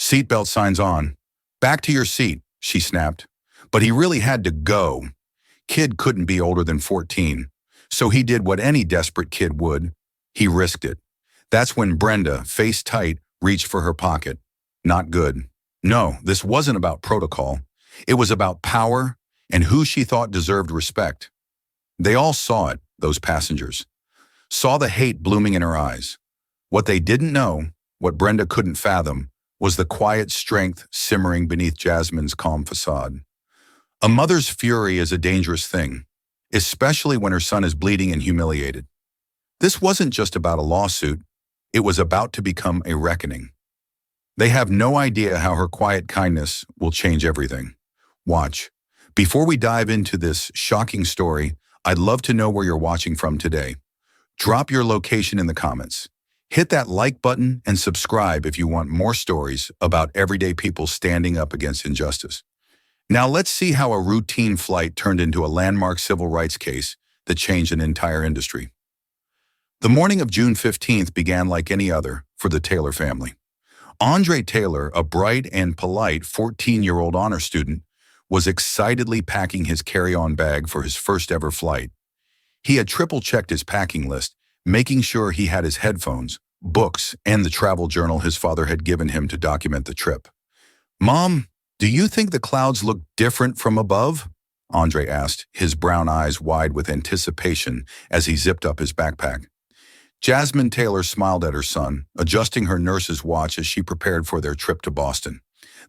Seatbelt signs on. Back to your seat, she snapped. But he really had to go. Kid couldn't be older than 14. So he did what any desperate kid would. He risked it. That's when Brenda, face tight, reached for her pocket. Not good. No, this wasn't about protocol. It was about power and who she thought deserved respect. They all saw it, those passengers. Saw the hate blooming in her eyes. What they didn't know, what Brenda couldn't fathom, was the quiet strength simmering beneath Jasmine's calm facade. A mother's fury is a dangerous thing, especially when her son is bleeding and humiliated. This wasn't just about a lawsuit, it was about to become a reckoning. They have no idea how her quiet kindness will change everything. Watch. Before we dive into this shocking story, I'd love to know where you're watching from today. Drop your location in the comments. Hit that like button and subscribe if you want more stories about everyday people standing up against injustice. Now let's see how a routine flight turned into a landmark civil rights case that changed an entire industry. The morning of June 15th began like any other for the Taylor family. Andre Taylor, a bright and polite 14-year-old honor student, was excitedly packing his carry-on bag for his first ever flight. He had triple-checked his packing list, making sure he had his headphones, books, and the travel journal his father had given him to document the trip. "Mom, do you think the clouds look different from above?" Andre asked, his brown eyes wide with anticipation as he zipped up his backpack. Jasmine Taylor smiled at her son, adjusting her nurse's watch as she prepared for their trip to Boston.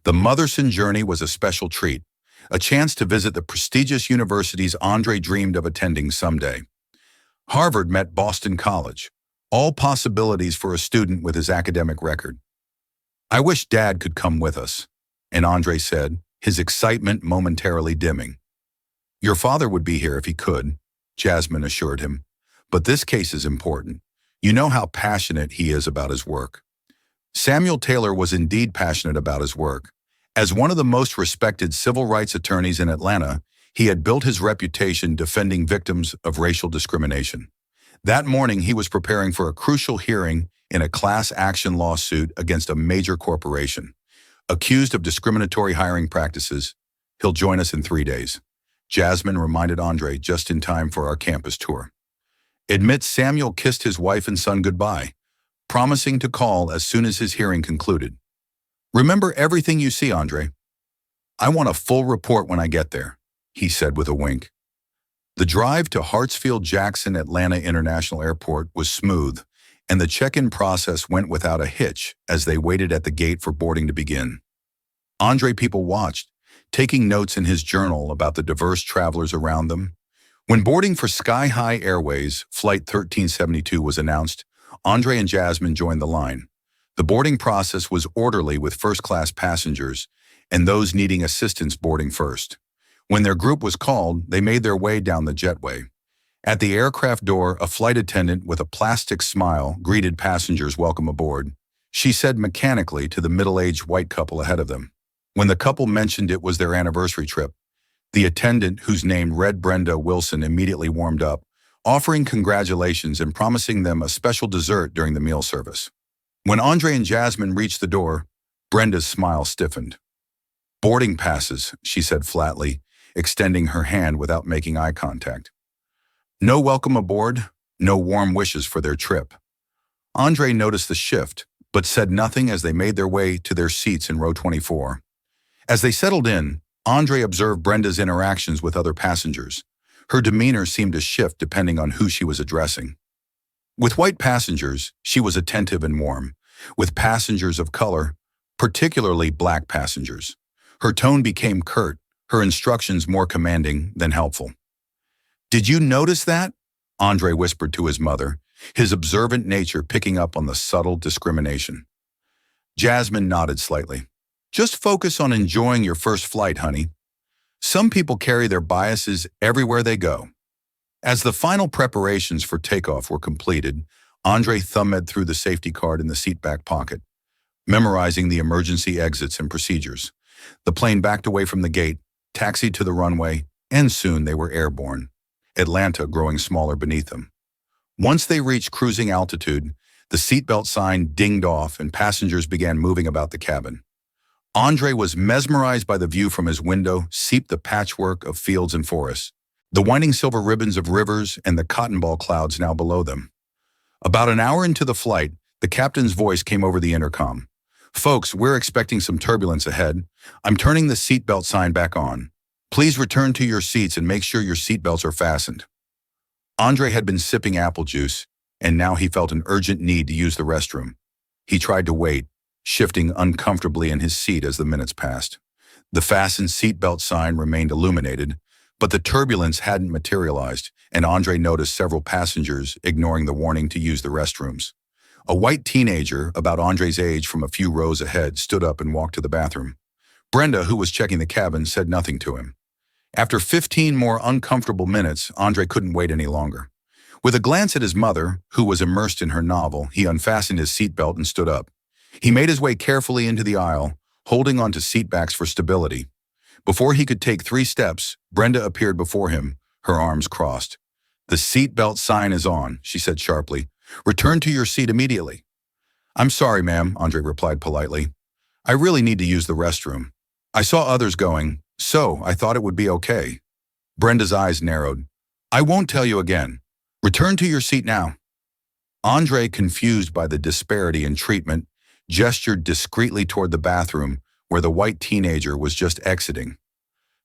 The mother-son journey was a special treat, a chance to visit the prestigious universities Andre dreamed of attending someday. Harvard met Boston College, all possibilities for a student with his academic record. "I wish Dad could come with us," and Andre said, his excitement momentarily dimming. "Your father would be here if he could," Jasmine assured him. "But this case is important. You know how passionate he is about his work." Samuel Taylor was indeed passionate about his work. As one of the most respected civil rights attorneys in Atlanta, he had built his reputation defending victims of racial discrimination. That morning, he was preparing for a crucial hearing in a class action lawsuit against a major corporation. Accused of discriminatory hiring practices, he'll join us in 3 days. Jasmine reminded Andre just in time for our campus tour. Admits Samuel kissed his wife and son goodbye, promising to call as soon as his hearing concluded. "Remember everything you see, Andre. I want a full report when I get there," he said with a wink. The drive to Hartsfield-Jackson Atlanta International Airport was smooth, and the check-in process went without a hitch as they waited at the gate for boarding to begin. Andre people watched, taking notes in his journal about the diverse travelers around them. When boarding for Sky High Airways, Flight 1372 was announced, Andre and Jasmine joined the line. The boarding process was orderly with first-class passengers and those needing assistance boarding first. When their group was called, they made their way down the jetway. At the aircraft door, a flight attendant with a plastic smile greeted passengers welcome aboard. She said mechanically to the middle-aged white couple ahead of them. When the couple mentioned it was their anniversary trip, the attendant, whose name read Brenda Wilson, immediately warmed up, offering congratulations and promising them a special dessert during the meal service. When Andre and Jasmine reached the door, Brenda's smile stiffened. "Boarding passes," she said flatly, extending her hand without making eye contact. No welcome aboard, no warm wishes for their trip. Andre noticed the shift, but said nothing as they made their way to their seats in row 24. As they settled in, Andre observed Brenda's interactions with other passengers. Her demeanor seemed to shift depending on who she was addressing. With white passengers, she was attentive and warm. With passengers of color, particularly black passengers, her tone became curt, her instructions more commanding than helpful. "Did you notice that?" Andre whispered to his mother, his observant nature picking up on the subtle discrimination. Jasmine nodded slightly. "Just focus on enjoying your first flight, honey. Some people carry their biases everywhere they go." As the final preparations for takeoff were completed, Andre thumbed through the safety card in the seat back pocket, memorizing the emergency exits and procedures. The plane backed away from the gate, taxied to the runway, and soon they were airborne, Atlanta growing smaller beneath them. Once they reached cruising altitude, the seatbelt sign dinged off and passengers began moving about the cabin. Andre was mesmerized by the view from his window, seeped the patchwork of fields and forests, the winding silver ribbons of rivers and the cotton ball clouds now below them. About an hour into the flight, the captain's voice came over the intercom. "Folks, we're expecting some turbulence ahead. I'm turning the seatbelt sign back on. Please return to your seats and make sure your seatbelts are fastened." Andre had been sipping apple juice, and now he felt an urgent need to use the restroom. He tried to wait, shifting uncomfortably in his seat as the minutes passed. The fastened seatbelt sign remained illuminated, but the turbulence hadn't materialized, and Andre noticed several passengers ignoring the warning to use the restrooms. A white teenager, about Andre's age from a few rows ahead, stood up and walked to the bathroom. Brenda, who was checking the cabin, said nothing to him. After 15 more uncomfortable minutes, Andre couldn't wait any longer. With a glance at his mother, who was immersed in her novel, he unfastened his seatbelt and stood up. He made his way carefully into the aisle, holding onto seatbacks for stability. Before he could take 3 steps, Brenda appeared before him, her arms crossed. "The seatbelt sign is on," she said sharply. "Return to your seat immediately." "I'm sorry, ma'am," Andre replied politely. "I really need to use the restroom. I saw others going, so I thought it would be okay." Brenda's eyes narrowed. "I won't tell you again. Return to your seat now." Andre, confused by the disparity in treatment, gestured discreetly toward the bathroom where the white teenager was just exiting.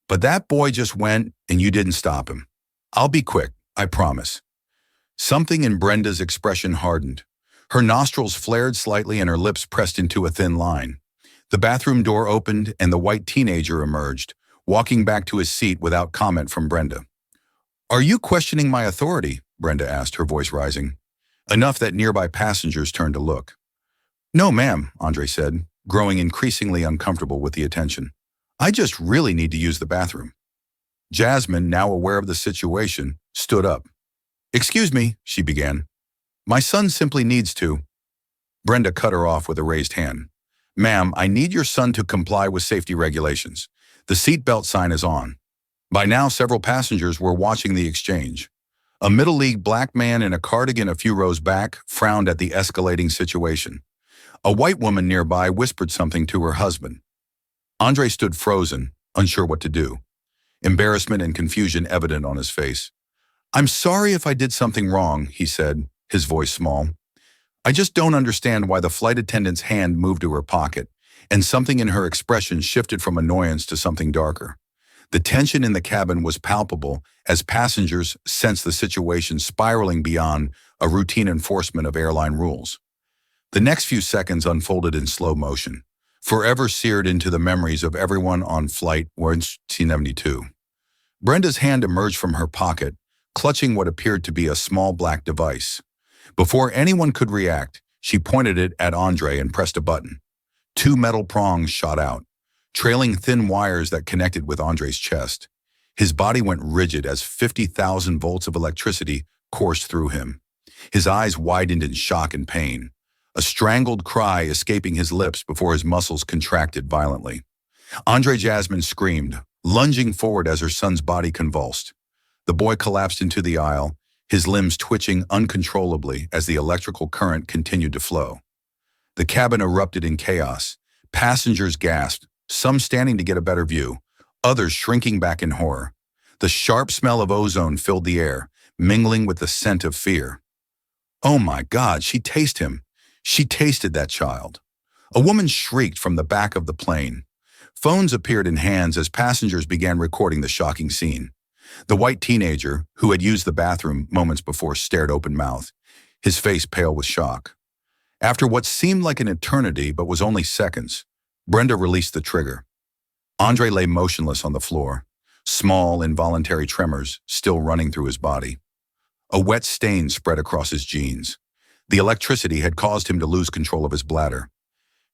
"But that boy just went, and you didn't stop him. I'll be quick, I promise." Something in Brenda's expression hardened. Her nostrils flared slightly and her lips pressed into a thin line. The bathroom door opened and the white teenager emerged, walking back to his seat without comment from Brenda. "Are you questioning my authority?" Brenda asked, her voice rising, enough that nearby passengers turned to look. "No, ma'am," Andre said, growing increasingly uncomfortable with the attention. "I just really need to use the bathroom." Jasmine, now aware of the situation, stood up. "Excuse me," she began. "My son simply needs to—" Brenda cut her off with a raised hand. "Ma'am, I need your son to comply with safety regulations. The seatbelt sign is on." By now, several passengers were watching the exchange. A middle-aged black man in a cardigan a few rows back frowned at the escalating situation. A white woman nearby whispered something to her husband. Andre stood frozen, unsure what to do, embarrassment and confusion evident on his face. "I'm sorry if I did something wrong," he said, his voice small. "I just don't understand why the flight attendant's hand moved to her pocket, and something in her expression shifted from annoyance to something darker. The tension in the cabin was palpable as passengers sensed the situation spiraling beyond a routine enforcement of airline rules. The next few seconds unfolded in slow motion, forever seared into the memories of everyone on Flight 172. Brenda's hand emerged from her pocket, clutching what appeared to be a small black device. Before anyone could react, she pointed it at Andre and pressed a button. 2 metal prongs shot out, trailing thin wires that connected with Andre's chest. His body went rigid as 50,000 volts of electricity coursed through him. His eyes widened in shock and pain, a strangled cry escaping his lips before his muscles contracted violently. Jasmine screamed, lunging forward as her son's body convulsed. The boy collapsed into the aisle, his limbs twitching uncontrollably as the electrical current continued to flow. The cabin erupted in chaos. Passengers gasped, some standing to get a better view, others shrinking back in horror. The sharp smell of ozone filled the air, mingling with the scent of fear. "Oh my God, she tasted him. She tasted that child." A woman shrieked from the back of the plane. Phones appeared in hands as passengers began recording the shocking scene. The white teenager, who had used the bathroom moments before, stared open-mouthed, his face pale with shock. After what seemed like an eternity but was only seconds, Brenda released the trigger. Andre lay motionless on the floor, small, involuntary tremors still running through his body. A wet stain spread across his jeans. The electricity had caused him to lose control of his bladder.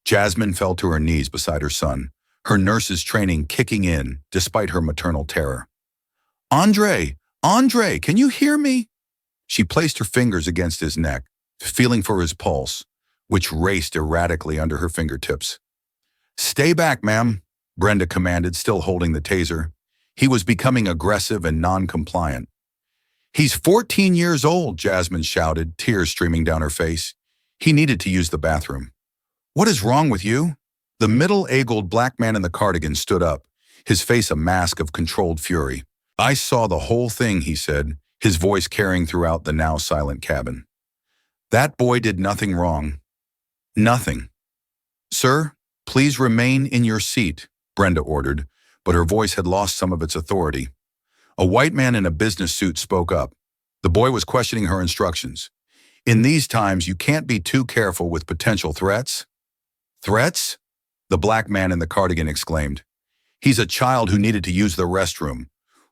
Jasmine fell to her knees beside her son, her nurse's training kicking in despite her maternal terror. Andre, can you hear me?" She placed her fingers against his neck, feeling for his pulse, which raced erratically under her fingertips. "Stay back, ma'am," Brenda commanded, still holding the taser. He was becoming aggressive and non-compliant. "He's 14 years old," Jasmine shouted, tears streaming down her face. "He needed to use the bathroom." "What is wrong with you?" The middle-aged black man in the cardigan stood up, his face a mask of controlled fury. "I saw the whole thing," he said, his voice carrying throughout the now silent cabin. "That boy did nothing wrong. Nothing." "Sir, please remain in your seat," Brenda ordered, but her voice had lost some of its authority. A white man in a business suit spoke up. The boy was questioning her instructions. "In these times, you can't be too careful with potential threats." "Threats?" the black man in the cardigan exclaimed. "He's a child who needed to use the restroom.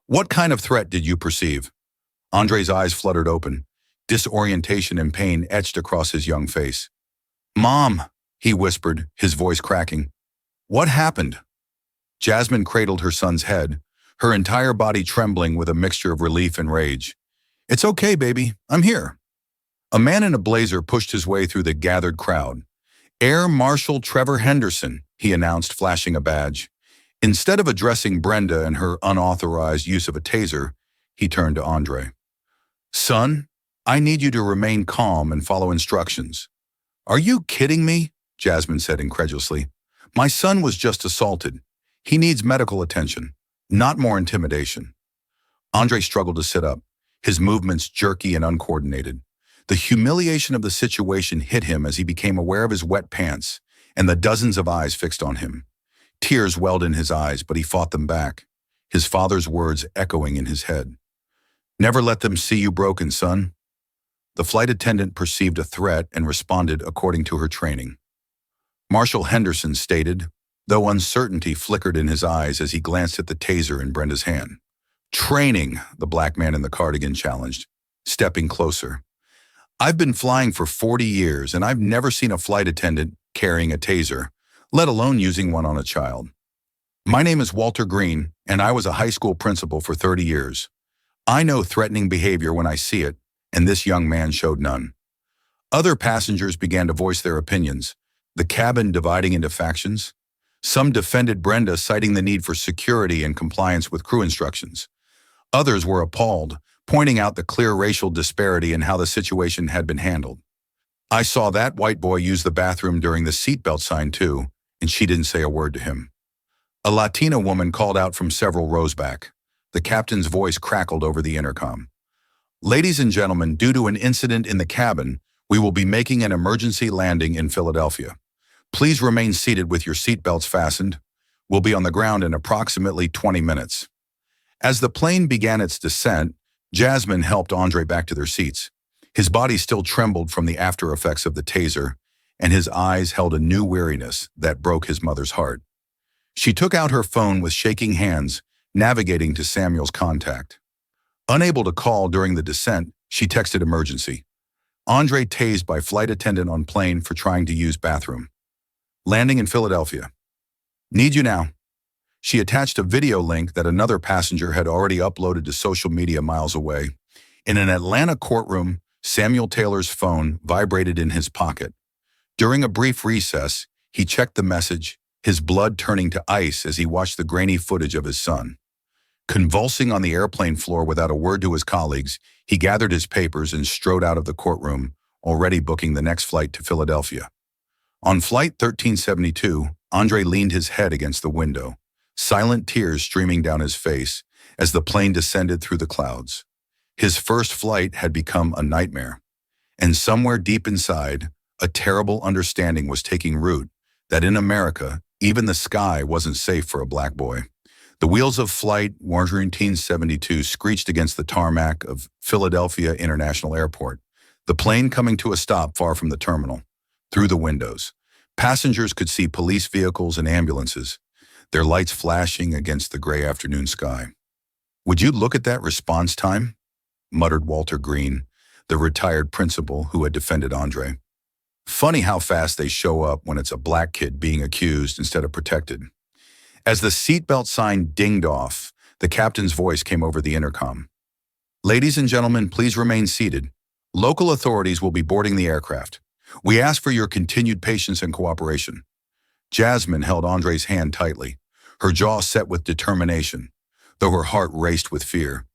What kind of threat did you perceive?" Andre's eyes fluttered open. Disorientation and pain etched across his young face. "Mom," he whispered, his voice cracking. "What happened?" Jasmine cradled her son's head, her entire body trembling with a mixture of relief and rage. "It's okay, baby. I'm here." A man in a blazer pushed his way through the gathered crowd. "Air Marshal Trevor Henderson," he announced, flashing a badge. Instead of addressing Brenda and her unauthorized use of a taser, he turned to Andre. "Son, I need you to remain calm and follow instructions." "Are you kidding me?" Jasmine said incredulously. "My son was just assaulted. He needs medical attention, not more intimidation." Andre struggled to sit up, his movements jerky and uncoordinated. The humiliation of the situation hit him as he became aware of his wet pants and the dozens of eyes fixed on him. Tears welled in his eyes, but he fought them back, his father's words echoing in his head. "Never let them see you broken, son." The flight attendant perceived a threat and responded according to her training. Marshal Henderson stated, though uncertainty flickered in his eyes as he glanced at the taser in Brenda's hand. "Training," the black man in the cardigan challenged, stepping closer. "I've been flying for 40 years and I've never seen a flight attendant carrying a taser, let alone using one on a child. My name is Walter Green and I was a high school principal for 30 years. I know threatening behavior when I see it, and this young man showed none." Other passengers began to voice their opinions, the cabin dividing into factions. Some defended Brenda, citing the need for security and compliance with crew instructions. Others were appalled, pointing out the clear racial disparity in how the situation had been handled. "I saw that white boy use the bathroom during the seatbelt sign too, and she didn't say a word to him." A Latina woman called out from several rows back. The captain's voice crackled over the intercom. "Ladies and gentlemen, due to an incident in the cabin, we will be making an emergency landing in Philadelphia. Please remain seated with your seatbelts fastened. We'll be on the ground in approximately 20 minutes. As the plane began its descent, Jasmine helped Andre back to their seats. His body still trembled from the after effects of the taser, and his eyes held a new weariness that broke his mother's heart. She took out her phone with shaking hands, navigating to Samuel's contact. Unable to call during the descent, she texted emergency. Andre tased by flight attendant on plane for trying to use bathroom. Landing in Philadelphia. Need you now. She attached a video link that another passenger had already uploaded to social media miles away. In an Atlanta courtroom, Samuel Taylor's phone vibrated in his pocket. During a brief recess, he checked the message, his blood turning to ice as he watched the grainy footage of his son. Convulsing on the airplane floor without a word to his colleagues, he gathered his papers and strode out of the courtroom, already booking the next flight to Philadelphia. On Flight 1372, Andre leaned his head against the window, silent tears streaming down his face as the plane descended through the clouds. His first flight had become a nightmare, and somewhere deep inside, a terrible understanding was taking root that in America, even the sky wasn't safe for a black boy. The wheels of Flight 1372 screeched against the tarmac of Philadelphia International Airport, the plane coming to a stop far from the terminal. Through the windows, passengers could see police vehicles and ambulances, their lights flashing against the gray afternoon sky. "Would you look at that response time?" muttered Walter Green, the retired principal who had defended Andre. "Funny how fast they show up when it's a black kid being accused instead of protected." As the seatbelt sign dinged off, the captain's voice came over the intercom. "Ladies and gentlemen, please remain seated. Local authorities will be boarding the aircraft. We ask for your continued patience and cooperation." Jasmine held Andre's hand tightly, her jaw set with determination, though her heart raced with fear.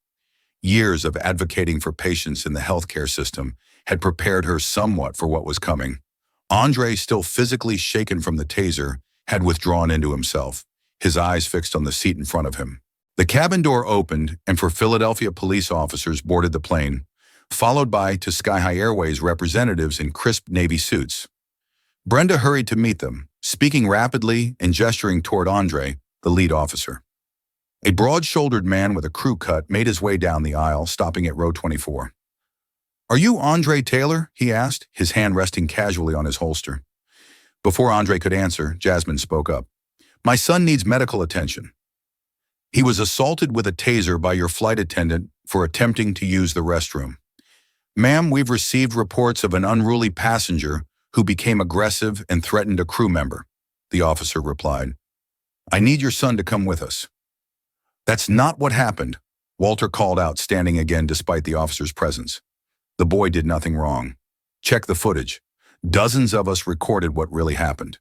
Years of advocating for patience in the healthcare system had prepared her somewhat for what was coming. Andre, still physically shaken from the taser, had withdrawn into himself, his eyes fixed on the seat in front of him. The cabin door opened, and four Philadelphia police officers boarded the plane, followed by two Sky High Airways representatives in crisp Navy suits. Brenda hurried to meet them, speaking rapidly and gesturing toward Andre, the lead officer. A broad-shouldered man with a crew cut made his way down the aisle, stopping at row 24. "Are you Andre Taylor?" he asked, his hand resting casually on his holster. Before Andre could answer, Jasmine spoke up. "My son needs medical attention. He was assaulted with a taser by your flight attendant for attempting to use the restroom. Ma'am, we've received reports of an unruly passenger who became aggressive and threatened a crew member," the officer replied. "I need your son to come with us." "That's not what happened," Walter called out, standing again despite the officer's presence. "The boy did nothing wrong. Check the footage. Dozens of us recorded what really happened."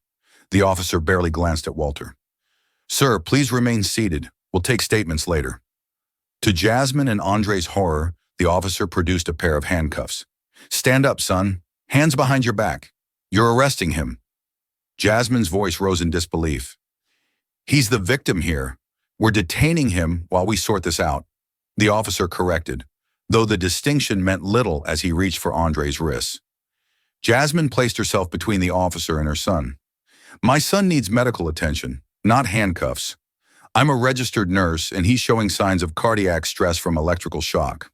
The officer barely glanced at Walter. "Sir, please remain seated. We'll take statements later." To Jasmine and Andre's horror, the officer produced a pair of handcuffs. "Stand up, son. Hands behind your back. You're arresting him." Jasmine's voice rose in disbelief. "He's the victim here. We're detaining him while we sort this out," the officer corrected, though the distinction meant little as he reached for Andre's wrists. Jasmine placed herself between the officer and her son. "My son needs medical attention, not handcuffs. I'm a registered nurse, and he's showing signs of cardiac stress from electrical shock.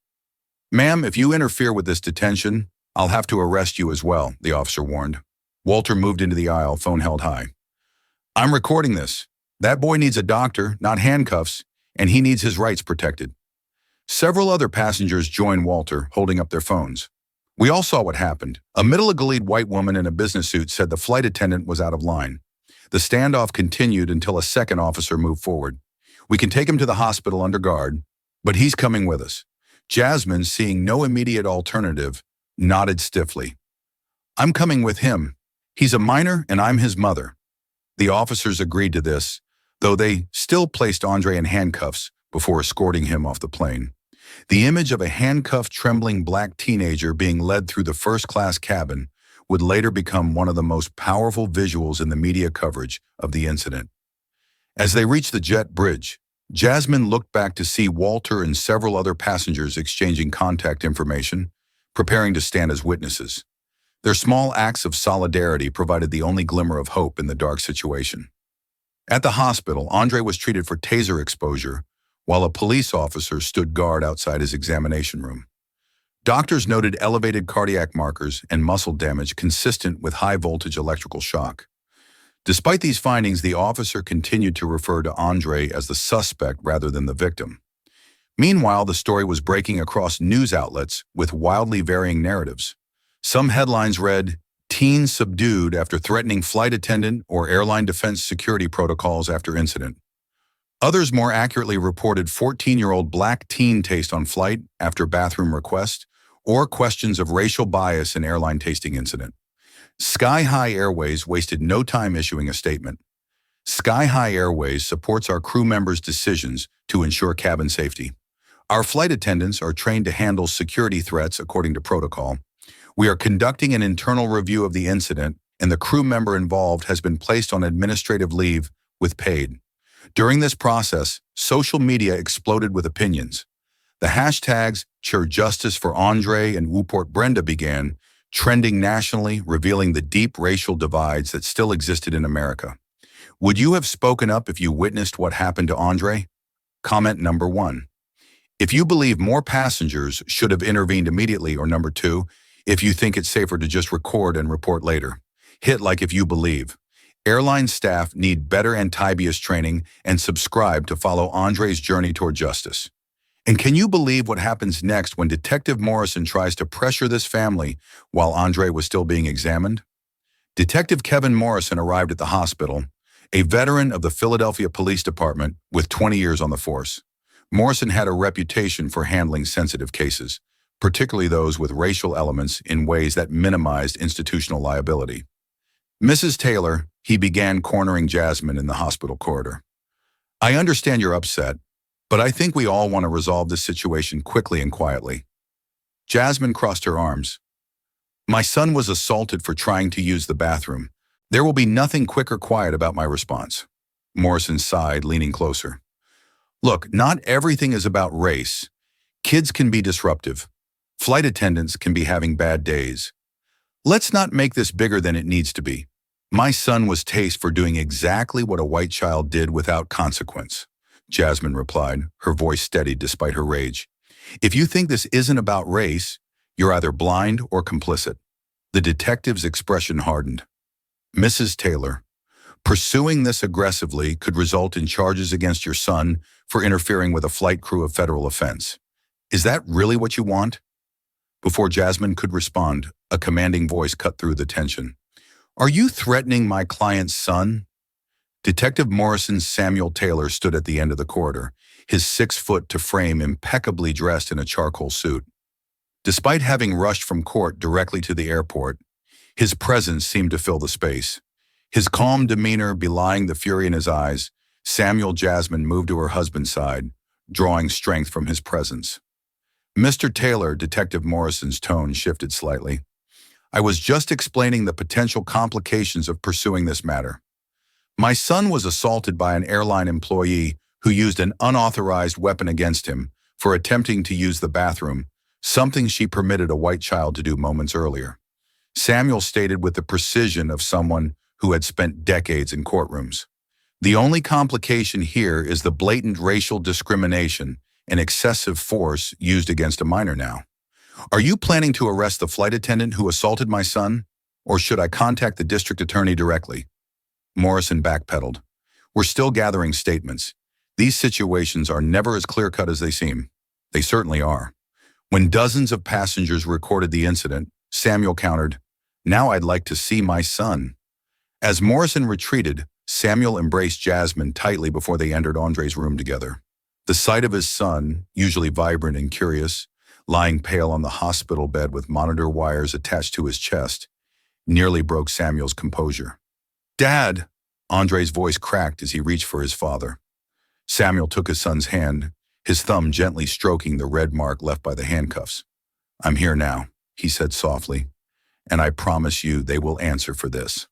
Ma'am, if you interfere with this detention, I'll have to arrest you as well," the officer warned. Walter moved into the aisle, phone held high. "I'm recording this. That boy needs a doctor, not handcuffs, and he needs his rights protected." Several other passengers joined Walter, holding up their phones. "We all saw what happened. A middle-aged white woman in a business suit said the flight attendant was out of line. The standoff continued until a second officer moved forward. We can take him to the hospital under guard, but he's coming with us." Jasmine, seeing no immediate alternative, nodded stiffly. "I'm coming with him. He's a minor and I'm his mother." The officers agreed to this, though they still placed Andre in handcuffs before escorting him off the plane. The image of a handcuffed, trembling black teenager being led through the first-class cabin would later become one of the most powerful visuals in the media coverage of the incident. As they reached the jet bridge, Jasmine looked back to see Walter and several other passengers exchanging contact information, preparing to stand as witnesses. Their small acts of solidarity provided the only glimmer of hope in the dark situation. At the hospital, Andre was treated for taser exposure, while a police officer stood guard outside his examination room. Doctors noted elevated cardiac markers and muscle damage consistent with high-voltage electrical shock. Despite these findings, the officer continued to refer to Andre as the suspect rather than the victim. Meanwhile, the story was breaking across news outlets with wildly varying narratives. Some headlines read, "Teen subdued after threatening flight attendant," or "Airline defense security protocols after incident." Others more accurately reported 14-year-old black teen taste on flight after bathroom request, or questions of racial bias in airline tasting incident. Sky High Airways wasted no time issuing a statement. "Sky High Airways supports our crew members' decisions to ensure cabin safety. Our flight attendants are trained to handle security threats according to protocol. We are conducting an internal review of the incident, and the crew member involved has been placed on administrative leave with paid." During this process, social media exploded with opinions. The hashtags "Cheer Justice for Andre" and "Wooport Brenda" began trending nationally, revealing the deep racial divides that still existed in America. Would you have spoken up if you witnessed what happened to Andre? Comment number 1. If you believe more passengers should have intervened immediately, or number 2, if you think it's safer to just record and report later. Hit like if you believe. Airline staff need better anti-bias training, and subscribe to follow Andre's journey toward justice. And can you believe what happens next when Detective Morrison tries to pressure this family while Andre was still being examined? Detective Kevin Morrison arrived at the hospital, a veteran of the Philadelphia Police Department with 20 years on the force. Morrison had a reputation for handling sensitive cases, particularly those with racial elements, in ways that minimized institutional liability. "Mrs. Taylor," he began, cornering Jasmine in the hospital corridor. "I understand you're upset, but I think we all want to resolve this situation quickly and quietly." Jasmine crossed her arms. "My son was assaulted for trying to use the bathroom, There will be nothing quick or quiet about my response. Morrison sighed, leaning closer. Look, not everything is about race. Kids can be disruptive. Flight attendants can be having bad days. Let's not make this bigger than it needs to be. My son was tased for doing exactly what a white child did without consequence, Jasmine replied, her voice steady despite her rage. If you think this isn't about race, you're either blind or complicit. The detective's expression hardened. Mrs. Taylor, pursuing this aggressively could result in charges against your son for interfering with a flight crew of federal offense. Is that really what you want? Before Jasmine could respond, a commanding voice cut through the tension. Are you threatening my client's son? Detective Morrison's Samuel Taylor stood at the end of the corridor, his 6 foot to frame impeccably dressed in a charcoal suit. Despite having rushed from court directly to the airport, his presence seemed to fill the space. His calm demeanor belying the fury in his eyes, Samuel Jasmine moved to her husband's side, drawing strength from his presence. Mr. Taylor, Detective Morrison's tone shifted slightly. I was just explaining the potential complications of pursuing this matter. My son was assaulted by an airline employee who used an unauthorized weapon against him for attempting to use the bathroom, something she permitted a white child to do moments earlier. Samuel stated with the precision of someone who had spent decades in courtrooms. The only complication here is the blatant racial discrimination and excessive force used against a minor now. Are you planning to arrest the flight attendant who assaulted my son, or should I contact the district attorney directly? Morrison backpedaled. We're still gathering statements. These situations are never as clear-cut as they seem. They certainly are. When dozens of passengers recorded the incident, Samuel countered, Now I'd like to see my son. As Morrison retreated, Samuel embraced Jasmine tightly before they entered Andre's room together. The sight of his son, usually vibrant and curious, lying pale on the hospital bed with monitor wires attached to his chest, nearly broke Samuel's composure. Dad! Andre's voice cracked as he reached for his father. Samuel took his son's hand, his thumb gently stroking the red mark left by the handcuffs. I'm here now, he said softly, and I promise you they will answer for this.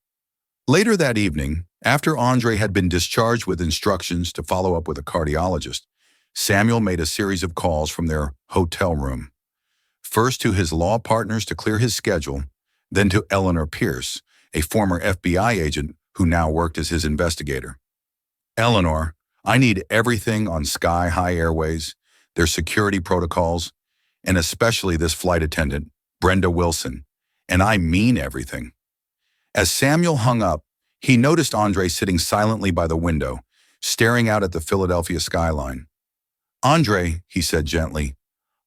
Later that evening, after Andre had been discharged with instructions to follow up with a cardiologist, Samuel made a series of calls from their hotel room. First to his law partners to clear his schedule, then to Eleanor Pierce, a former FBI agent who now worked as his investigator. Eleanor, I need everything on Sky High Airways, their security protocols, and especially this flight attendant, Brenda Wilson, and I mean everything. As Samuel hung up, he noticed Andre sitting silently by the window, staring out at the Philadelphia skyline. Andre, he said gently,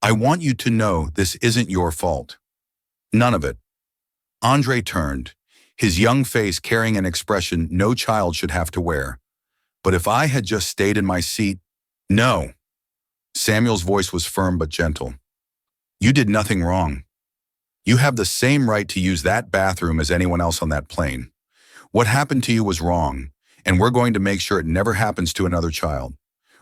I want you to know this isn't your fault. None of it. Andre turned, his young face carrying an expression no child should have to wear. But if I had just stayed in my seat, no. Samuel's voice was firm but gentle. You did nothing wrong. You have the same right to use that bathroom as anyone else on that plane. What happened to you was wrong, and we're going to make sure it never happens to another child.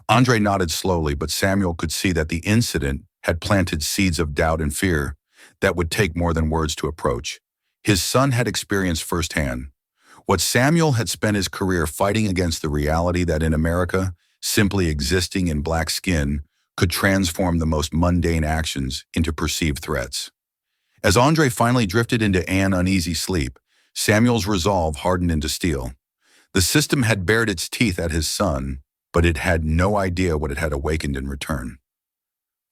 Andre nodded slowly, but Samuel could see that the incident had planted seeds of doubt and fear that would take more than words to approach. His son had experienced firsthand what Samuel had spent his career fighting against, the reality that in America, simply existing in black skin could transform the most mundane actions into perceived threats. As Andre finally drifted into an uneasy sleep, Samuel's resolve hardened into steel. The system had bared its teeth at his son, but it had no idea what it had awakened in return.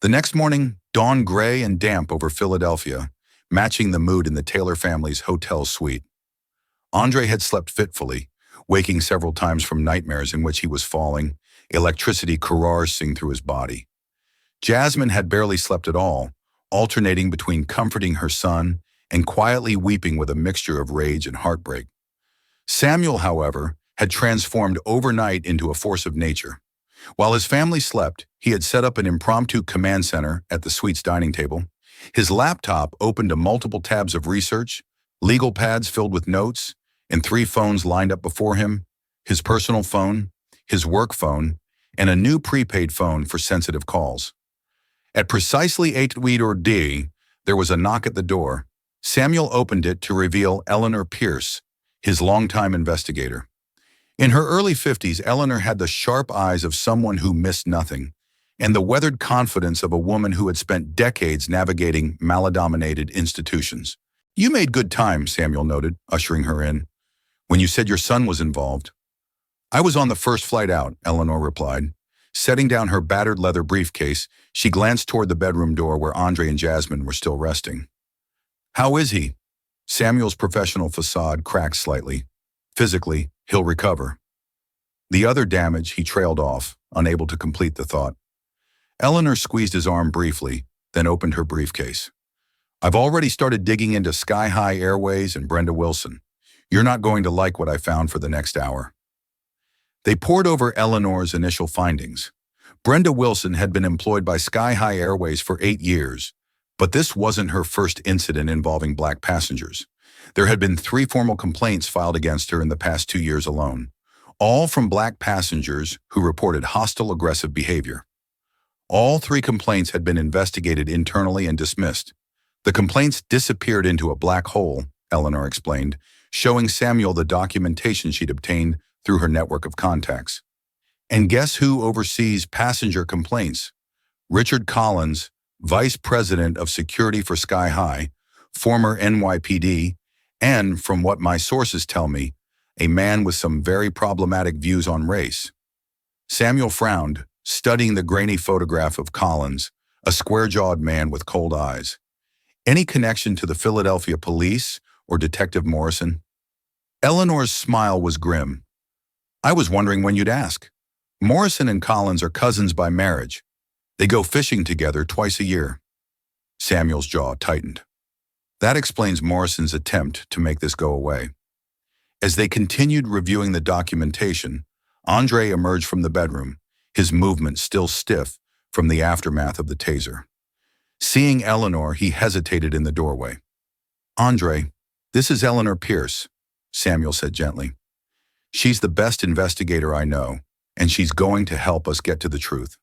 The next morning, dawned gray and damp over Philadelphia, matching the mood in the Taylor family's hotel suite. Andre had slept fitfully, waking several times from nightmares in which he was falling, electricity coursing through his body. Jasmine had barely slept at all, alternating between comforting her son and quietly weeping with a mixture of rage and heartbreak. Samuel, however, had transformed overnight into a force of nature. While his family slept, he had set up an impromptu command center at the suite's dining table. His laptop opened to multiple tabs of research, legal pads filled with notes, and 3 phones lined up before him, his personal phone, his work phone, and a new prepaid phone for sensitive calls. At precisely 8:30, there was a knock at the door. Samuel opened it to reveal Eleanor Pierce, his longtime investigator. In her early 50s, Eleanor had the sharp eyes of someone who missed nothing, and the weathered confidence of a woman who had spent decades navigating maladministrated institutions. "You made good time," Samuel noted, ushering her in, "when you said your son was involved." "I was on the first flight out," Eleanor replied. Setting down her battered leather briefcase, she glanced toward the bedroom door where Andre and Jasmine were still resting. "How is he?" Samuel's professional facade cracked slightly. "Physically, he'll recover." "The other damage," he trailed off, unable to complete the thought. Eleanor squeezed his arm briefly, then opened her briefcase. "I've already started digging into Sky High Airways and Brenda Wilson. You're not going to like what I found for the next hour." They pored over Eleanor's initial findings. Brenda Wilson had been employed by Sky High Airways for 8 years, but this wasn't her first incident involving black passengers. There had been 3 formal complaints filed against her in the past 2 years alone, all from black passengers who reported hostile, aggressive behavior. All 3 complaints had been investigated internally and dismissed. The complaints disappeared into a black hole, Eleanor explained, showing Samuel the documentation she'd obtained through her network of contacts. And guess who oversees passenger complaints? Richard Collins, Vice President of Security for Sky High, former NYPD, and, from what my sources tell me, a man with some very problematic views on race. Samuel frowned, studying the grainy photograph of Collins, a square-jawed man with cold eyes. Any connection to the Philadelphia police or Detective Morrison? Eleanor's smile was grim. "I was wondering when you'd ask. Morrison and Collins are cousins by marriage. They go fishing together twice a year." Samuel's jaw tightened. That explains Morrison's attempt to make this go away. As they continued reviewing the documentation, Andre emerged from the bedroom, his movement still stiff from the aftermath of the taser. Seeing Eleanor, he hesitated in the doorway. "Andre, this is Eleanor Pierce," Samuel said gently. "She's the best investigator I know, and she's going to help us get to the truth."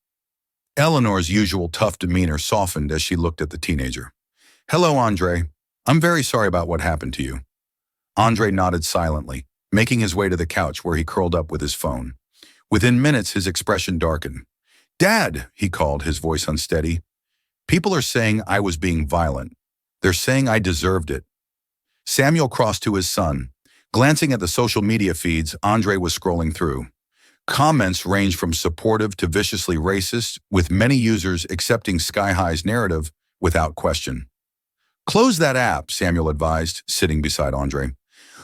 Eleanor's usual tough demeanor softened as she looked at the teenager. "Hello, Andre. I'm very sorry about what happened to you." Andre nodded silently, making his way to the couch where he curled up with his phone. Within minutes, his expression darkened. "Dad," he called, his voice unsteady. "People are saying I was being violent. They're saying I deserved it." Samuel crossed to his son. Glancing at the social media feeds Andre was scrolling through. Comments ranged from supportive to viciously racist, with many users accepting Sky High's narrative without question. "Close that app," Samuel advised, sitting beside Andre.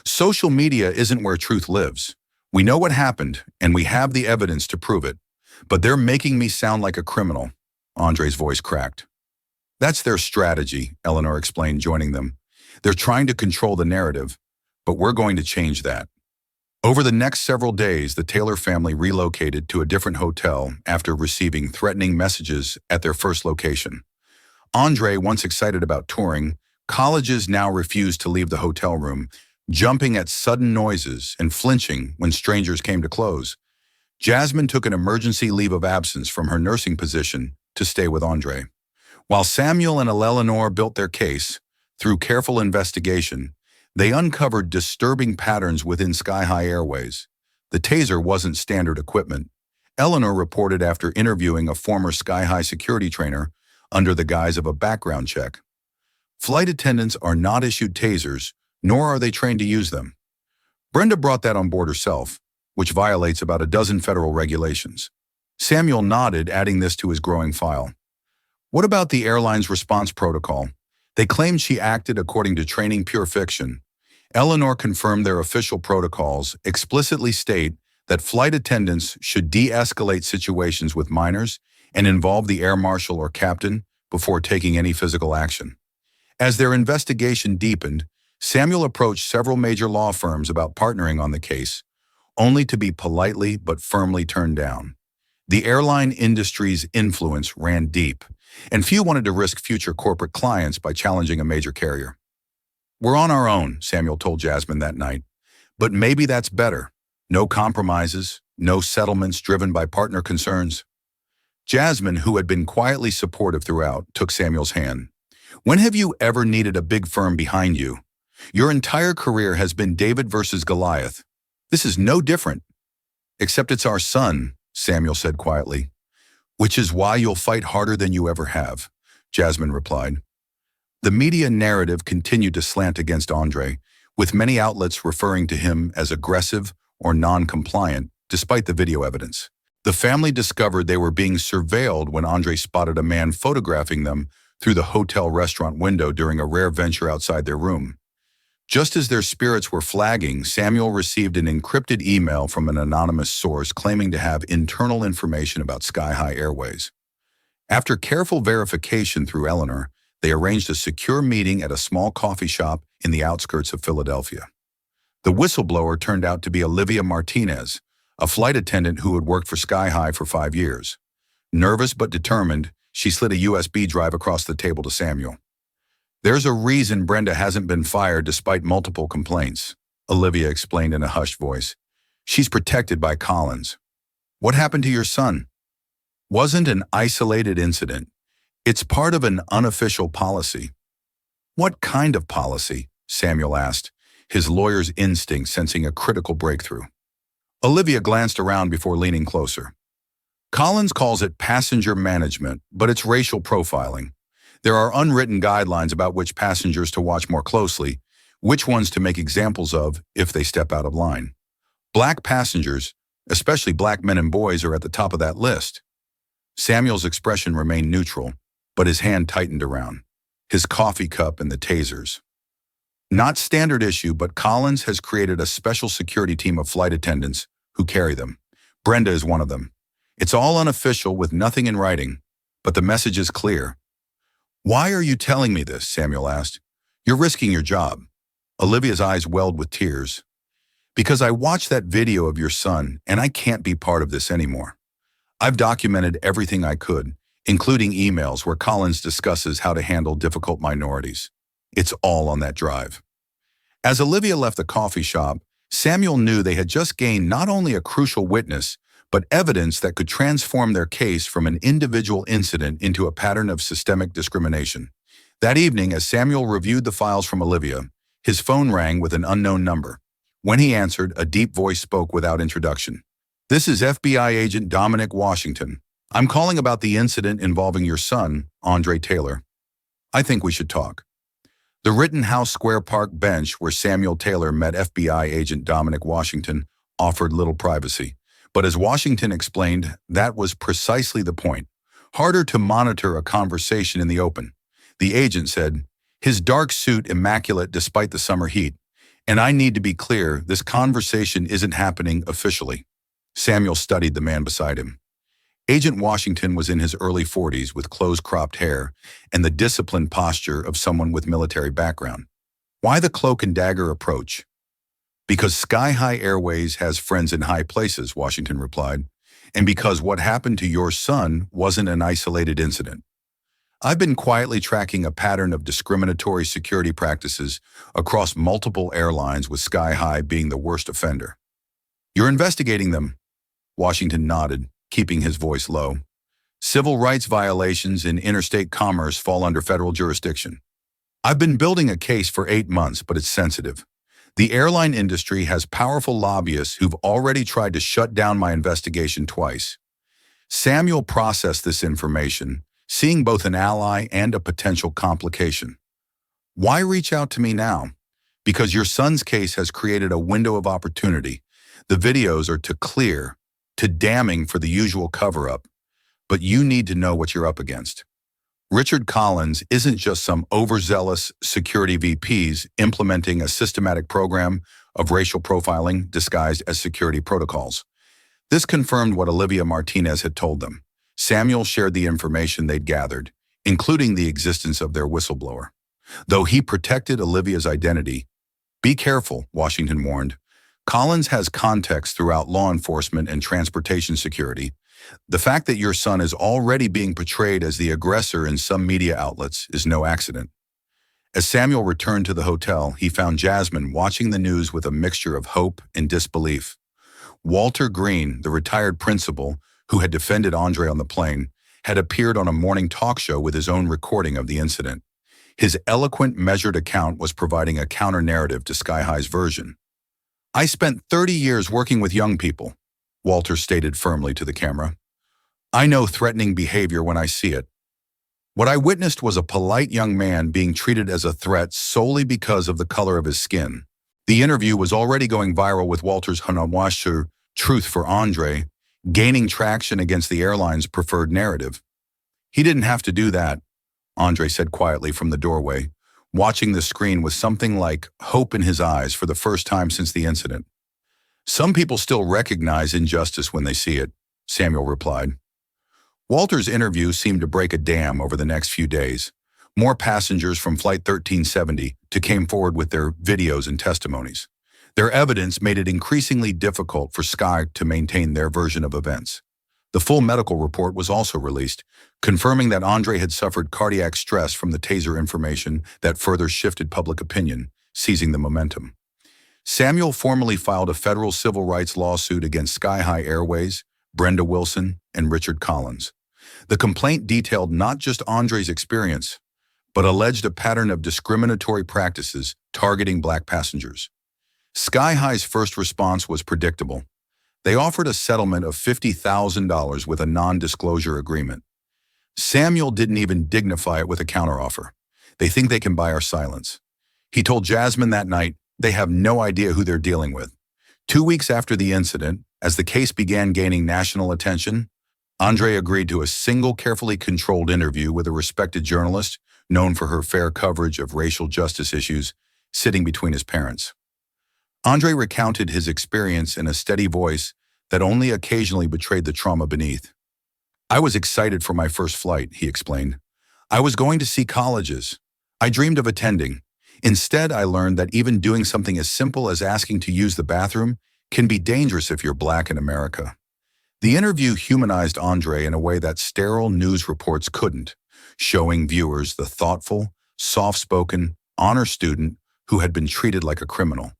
"Social media isn't where truth lives. We know what happened, and we have the evidence to prove it. But they're making me sound like a criminal." Andre's voice cracked. "That's their strategy," Eleanor explained, joining them. "They're trying to control the narrative, but we're going to change that." Over the next several days, the Taylor family relocated to a different hotel after receiving threatening messages at their first location. Andre, once excited about touring, colleges now refused to leave the hotel room, jumping at sudden noises and flinching when strangers came to close. Jasmine took an emergency leave of absence from her nursing position to stay with Andre. While Samuel and Eleanor built their case, through careful investigation, they uncovered disturbing patterns within Sky High Airways. The taser wasn't standard equipment. Eleanor reported after interviewing a former Sky High security trainer under the guise of a background check. Flight attendants are not issued tasers, nor are they trained to use them. Brenda brought that on board herself, which violates about a dozen federal regulations. Samuel nodded, adding this to his growing file. "What about the airline's response protocol? They claimed she acted according to training pure fiction." Eleanor confirmed their official protocols explicitly state that flight attendants should de-escalate situations with minors and involve the air marshal or captain before taking any physical action. As their investigation deepened, Samuel approached several major law firms about partnering on the case, only to be politely but firmly turned down. The airline industry's influence ran deep, and few wanted to risk future corporate clients by challenging a major carrier. "We're on our own," Samuel told Jasmine that night. "But maybe that's better. No compromises, no settlements driven by partner concerns." Jasmine, who had been quietly supportive throughout, took Samuel's hand. "When have you ever needed a big firm behind you? Your entire career has been David versus Goliath. This is no different. Except it's our son, Samuel said quietly. Which is why you'll fight harder than you ever have, Jasmine replied. The media narrative continued to slant against Andre, with many outlets referring to him as aggressive or non-compliant, despite the video evidence. The family discovered they were being surveilled when Andre spotted a man photographing them through the hotel restaurant window during a rare venture outside their room. Just as their spirits were flagging, Samuel received an encrypted email from an anonymous source claiming to have internal information about Sky High Airways. After careful verification through Eleanor, they arranged a secure meeting at a small coffee shop in the outskirts of Philadelphia. The whistleblower turned out to be Olivia Martinez, a flight attendant who had worked for Sky High for 5 years. Nervous but determined, she slid a USB drive across the table to Samuel. There's a reason Brenda hasn't been fired despite multiple complaints, Olivia explained in a hushed voice. She's protected by Collins. What happened to your son? Wasn't an isolated incident. It's part of an unofficial policy. What kind of policy? Samuel asked, his lawyer's instinct sensing a critical breakthrough. Olivia glanced around before leaning closer. Collins calls it passenger management, but it's racial profiling. There are unwritten guidelines about which passengers to watch more closely, which ones to make examples of if they step out of line. Black passengers, especially black men and boys, are at the top of that list. Samuel's expression remained neutral, but his hand tightened around his coffee cup and the tasers. Not standard issue, but Collins has created a special security team of flight attendants who carry them. Brenda is one of them. It's all unofficial with nothing in writing, but the message is clear. Why are you telling me this? Samuel asked. You're risking your job. Olivia's eyes welled with tears. Because I watched that video of your son, and I can't be part of this anymore. I've documented everything I could, including emails where Collins discusses how to handle difficult minorities. It's all on that drive. As Olivia left the coffee shop, Samuel knew they had just gained not only a crucial witness, but evidence that could transform their case from an individual incident into a pattern of systemic discrimination. That evening, as Samuel reviewed the files from Olivia, his phone rang with an unknown number. When he answered, a deep voice spoke without introduction. This is FBI agent Dominic Washington. I'm calling about the incident involving your son, Andre Taylor. I think we should talk. The Rittenhouse Square Park bench where Samuel Taylor met FBI agent Dominic Washington offered little privacy. But as Washington explained, that was precisely the point. Harder to monitor a conversation in the open. The agent said, his dark suit immaculate despite the summer heat. And I need to be clear, this conversation isn't happening officially. Samuel studied the man beside him. Agent Washington was in his early 40s with close-cropped hair and the disciplined posture of someone with military background. Why the cloak and dagger approach? Because Sky High Airways has friends in high places, Washington replied, and because what happened to your son wasn't an isolated incident. I've been quietly tracking a pattern of discriminatory security practices across multiple airlines, with Sky High being the worst offender. You're investigating them? Washington nodded, keeping his voice low. Civil rights violations in interstate commerce fall under federal jurisdiction. I've been building a case for 8 months, but it's sensitive. The airline industry has powerful lobbyists who've already tried to shut down my investigation twice. Samuel processed this information, seeing both an ally and a potential complication. Why reach out to me now? Because your son's case has created a window of opportunity. The videos are too clear, too damning for the usual cover-up, but you need to know what you're up against. Richard Collins isn't just some overzealous security VPs implementing a systematic program of racial profiling disguised as security protocols. This confirmed what Olivia Martinez had told them. Samuel shared the information they'd gathered, including the existence of their whistleblower. Though he protected Olivia's identity, be careful, Washington warned. Collins has context throughout law enforcement and transportation security. The fact that your son is already being portrayed as the aggressor in some media outlets is no accident. As Samuel returned to the hotel, he found Jasmine watching the news with a mixture of hope and disbelief. Walter Green, the retired principal who had defended Andre on the plane, had appeared on a morning talk show with his own recording of the incident. His eloquent, measured account was providing a counter-narrative to Sky High's version. "I spent 30 years working with young people," Walter stated firmly to the camera. "I know threatening behavior when I see it. What I witnessed was a polite young man being treated as a threat solely because of the color of his skin." The interview was already going viral, with Walter's "Hanawashu Truth for Andre" gaining traction against the airline's preferred narrative. "He didn't have to do that," Andre said quietly from the doorway, watching the screen with something like hope in his eyes for the first time since the incident. "Some people still recognize injustice when they see it," Samuel replied. Walter's interview seemed to break a dam over the next few days. More passengers from Flight 1370 came forward with their videos and testimonies. Their evidence made it increasingly difficult for Sky to maintain their version of events. The full medical report was also released, confirming that Andre had suffered cardiac stress from the taser information that further shifted public opinion, seizing the momentum. Samuel formally filed a federal civil rights lawsuit against Sky High Airways, Brenda Wilson, and Richard Collins. The complaint detailed not just Andre's experience, but alleged a pattern of discriminatory practices targeting Black passengers. Sky High's first response was predictable. They offered a settlement of $50,000 with a non-disclosure agreement. Samuel didn't even dignify it with a counteroffer. "They think they can buy our silence." He told Jasmine that night they have no idea who they're dealing with. 2 weeks after the incident, as the case began gaining national attention, Andre agreed to a single, carefully controlled interview with a respected journalist known for her fair coverage of racial justice issues, sitting between his parents. Andre recounted his experience in a steady voice that only occasionally betrayed the trauma beneath. "I was excited for my first flight," he explained. "I was going to see colleges. I dreamed of attending. Instead, I learned that even doing something as simple as asking to use the bathroom can be dangerous if you're Black in America." The interview humanized Andre in a way that sterile news reports couldn't, showing viewers the thoughtful, soft-spoken, honor student who had been treated like a criminal.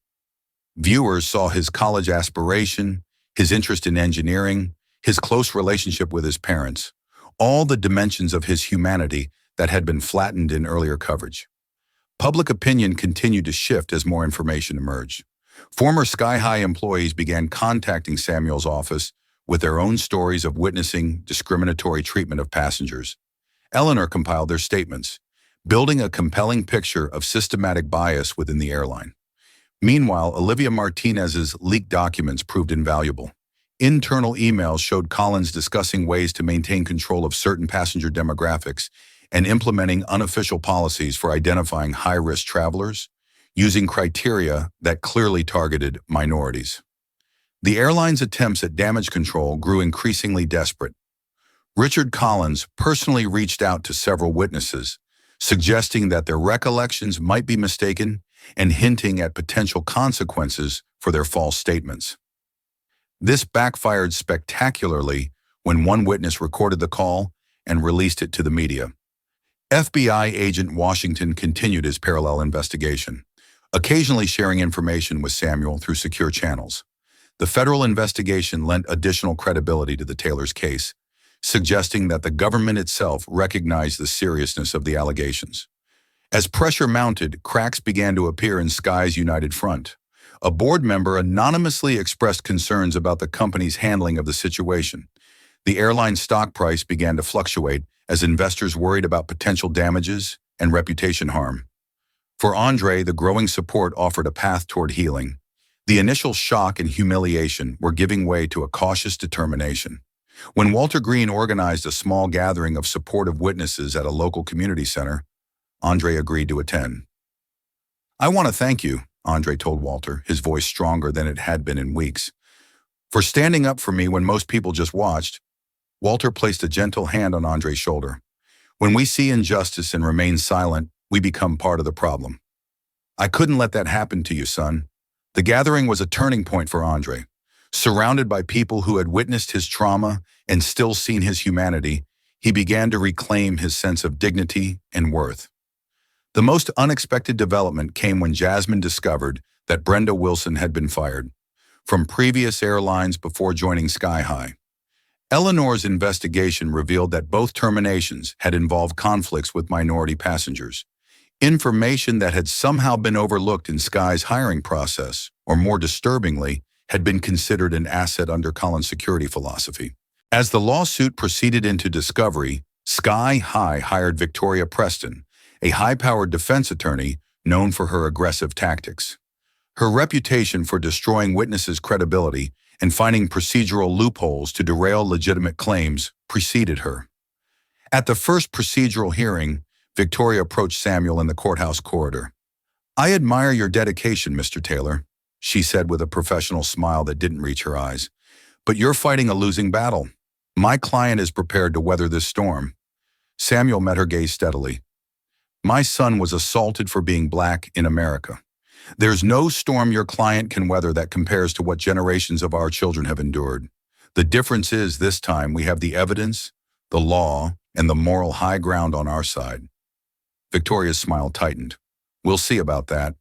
Viewers saw his college aspiration, his interest in engineering, his close relationship with his parents, all the dimensions of his humanity that had been flattened in earlier coverage. Public opinion continued to shift as more information emerged. Former Sky High employees began contacting Samuel's office with their own stories of witnessing discriminatory treatment of passengers. Eleanor compiled their statements, building a compelling picture of systematic bias within the airline. Meanwhile, Olivia Martinez's leaked documents proved invaluable. Internal emails showed Collins discussing ways to maintain control of certain passenger demographics and implementing unofficial policies for identifying high-risk travelers, using criteria that clearly targeted minorities. The airline's attempts at damage control grew increasingly desperate. Richard Collins personally reached out to several witnesses, suggesting that their recollections might be mistaken and hinting at potential consequences for their false statements. This backfired spectacularly when one witness recorded the call and released it to the media. FBI agent Washington continued his parallel investigation, occasionally sharing information with Samuel through secure channels. The federal investigation lent additional credibility to the Taylor's case, suggesting that the government itself recognized the seriousness of the allegations. As pressure mounted, cracks began to appear in Sky's United Front. A board member anonymously expressed concerns about the company's handling of the situation. The airline's stock price began to fluctuate as investors worried about potential damages and reputation harm. For Andre, the growing support offered a path toward healing. The initial shock and humiliation were giving way to a cautious determination. When Walter Green organized a small gathering of supportive witnesses at a local community center, Andre agreed to attend. "I want to thank you," Andre told Walter, his voice stronger than it had been in weeks, "for standing up for me when most people just watched." Walter placed a gentle hand on Andre's shoulder. "When we see injustice and remain silent, we become part of the problem. I couldn't let that happen to you, son." The gathering was a turning point for Andre. Surrounded by people who had witnessed his trauma and still seen his humanity, he began to reclaim his sense of dignity and worth. The most unexpected development came when Jasmine discovered that Brenda Wilson had been fired from previous airlines before joining Sky High. Eleanor's investigation revealed that both terminations had involved conflicts with minority passengers. Information that had somehow been overlooked in Sky's hiring process, or more disturbingly, had been considered an asset under Collins' security philosophy. As the lawsuit proceeded into discovery, Sky High hired Victoria Preston, a high-powered defense attorney known for her aggressive tactics. Her reputation for destroying witnesses' credibility and finding procedural loopholes to derail legitimate claims preceded her. At the first procedural hearing, Victoria approached Samuel in the courthouse corridor. "I admire your dedication, Mr. Taylor," she said with a professional smile that didn't reach her eyes. "But you're fighting a losing battle. My client is prepared to weather this storm." Samuel met her gaze steadily. "My son was assaulted for being black in America. There's no storm your client can weather that compares to what generations of our children have endured. The difference is this time we have the evidence, the law, and the moral high ground on our side." Victoria's smile tightened. "We'll see about that.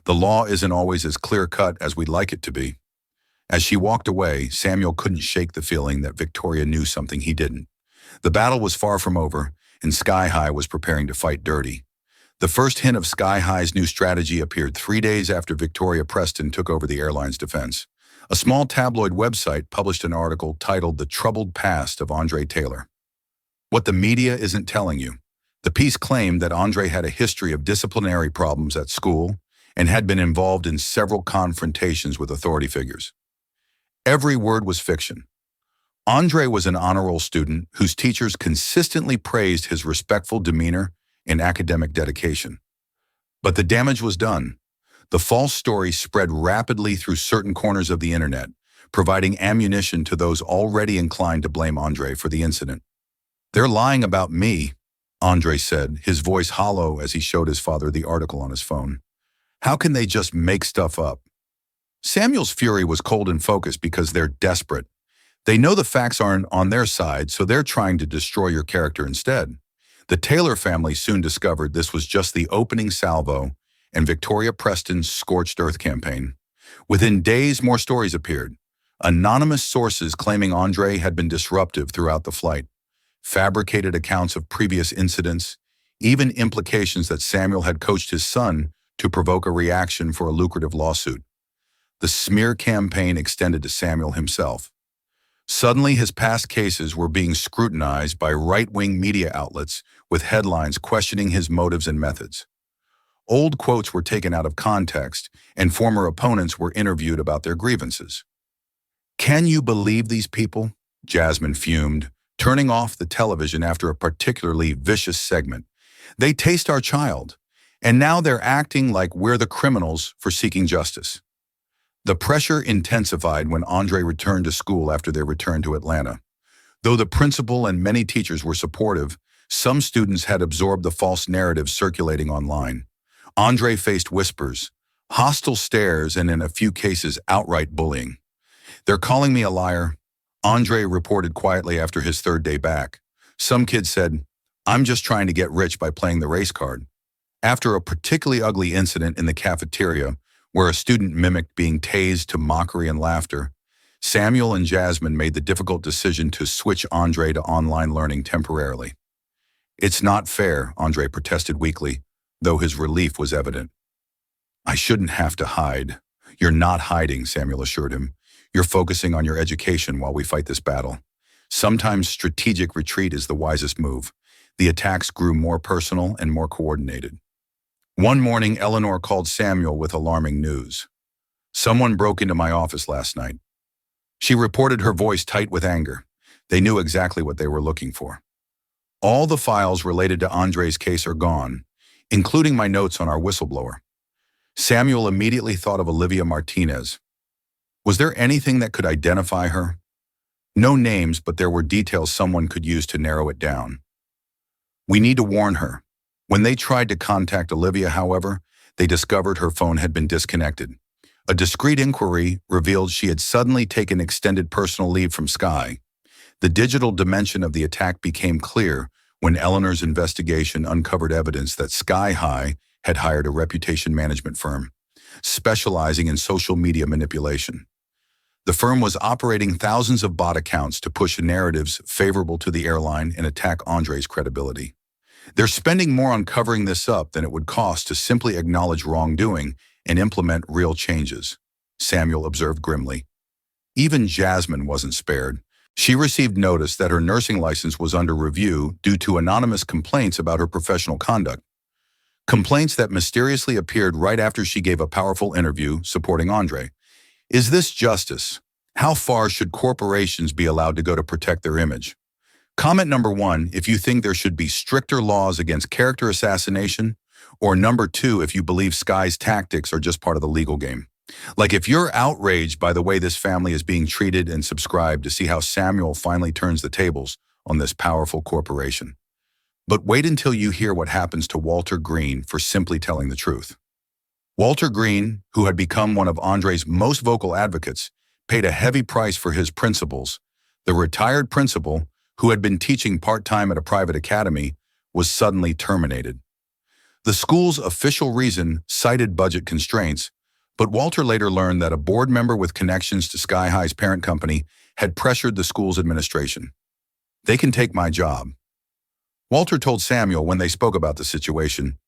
The law isn't always as clear-cut as we'd like it to be." As she walked away, Samuel couldn't shake the feeling that Victoria knew something he didn't. The battle was far from over, and Sky High was preparing to fight dirty. The first hint of Sky High's new strategy appeared 3 days after Victoria Preston took over the airline's defense. A small tabloid website published an article titled "The Troubled Past of Andre Taylor." What the media isn't telling you. The piece claimed that Andre had a history of disciplinary problems at school and had been involved in several confrontations with authority figures. Every word was fiction. Andre was an honor roll student whose teachers consistently praised his respectful demeanor and academic dedication. But the damage was done. The false story spread rapidly through certain corners of the internet, providing ammunition to those already inclined to blame Andre for the incident. "They're lying about me," Andre said, his voice hollow as he showed his father the article on his phone. "How can they just make stuff up?" Samuel's fury was cold and focused because they're desperate. They know the facts aren't on their side, so they're trying to destroy your character instead. The Taylor family soon discovered this was just the opening salvo in Victoria Preston's scorched earth campaign. Within days, more stories appeared. Anonymous sources claiming Andre had been disruptive throughout the flight, fabricated accounts of previous incidents, even implications that Samuel had coached his son to provoke a reaction for a lucrative lawsuit. The smear campaign extended to Samuel himself. Suddenly, his past cases were being scrutinized by right-wing media outlets with headlines questioning his motives and methods. Old quotes were taken out of context, and former opponents were interviewed about their grievances. "Can you believe these people?" Jasmine fumed, turning off the television after a particularly vicious segment. "They taste our child, and now they're acting like we're the criminals for seeking justice." The pressure intensified when Andre returned to school after their return to Atlanta. Though the principal and many teachers were supportive, some students had absorbed the false narrative circulating online. Andre faced whispers, hostile stares, and in a few cases, outright bullying. "They're calling me a liar," Andre reported quietly after his third day back. Some kids said, "I'm just trying to get rich by playing the race card." After a particularly ugly incident in the cafeteria, where a student mimicked being tased to mockery and laughter, Samuel and Jasmine made the difficult decision to switch Andre to online learning temporarily. "It's not fair," Andre protested weakly, though his relief was evident. "I shouldn't have to hide." "You're not hiding," Samuel assured him. "You're focusing on your education while we fight this battle. Sometimes strategic retreat is the wisest move." The attacks grew more personal and more coordinated. One morning, Eleanor called Samuel with alarming news. "Someone broke into my office last night." She reported, her voice tight with anger. They knew exactly what they were looking for. "All the files related to Andre's case are gone, including my notes on our whistleblower." Samuel immediately thought of Olivia Martinez. Was there anything that could identify her? No names, but there were details someone could use to narrow it down. "We need to warn her." When they tried to contact Olivia, however, they discovered her phone had been disconnected. A discreet inquiry revealed she had suddenly taken extended personal leave from Sky. The digital dimension of the attack became clear when Eleanor's investigation uncovered evidence that Sky High had hired a reputation management firm, specializing in social media manipulation. The firm was operating thousands of bot accounts to push narratives favorable to the airline and attack Andre's credibility. They're spending more on covering this up than it would cost to simply acknowledge wrongdoing and implement real changes, Samuel observed grimly. Even Jasmine wasn't spared. She received notice that her nursing license was under review due to anonymous complaints about her professional conduct. Complaints that mysteriously appeared right after she gave a powerful interview supporting Andre. Is this justice? How far should corporations be allowed to go to protect their image? Comment number 1, if you think there should be stricter laws against character assassination, or number 2, if you believe Sky's tactics are just part of the legal game. Like if you're outraged by the way this family is being treated, and subscribe to see how Samuel finally turns the tables on this powerful corporation. But wait until you hear what happens to Walter Green for simply telling the truth. Walter Green, who had become one of Andre's most vocal advocates, paid a heavy price for his principles. The retired principal, who had been teaching part-time at a private academy, was suddenly terminated. The school's official reason cited budget constraints, but Walter later learned that a board member with connections to Sky High's parent company had pressured the school's administration. "They can take my job," Walter told Samuel when they spoke about the situation,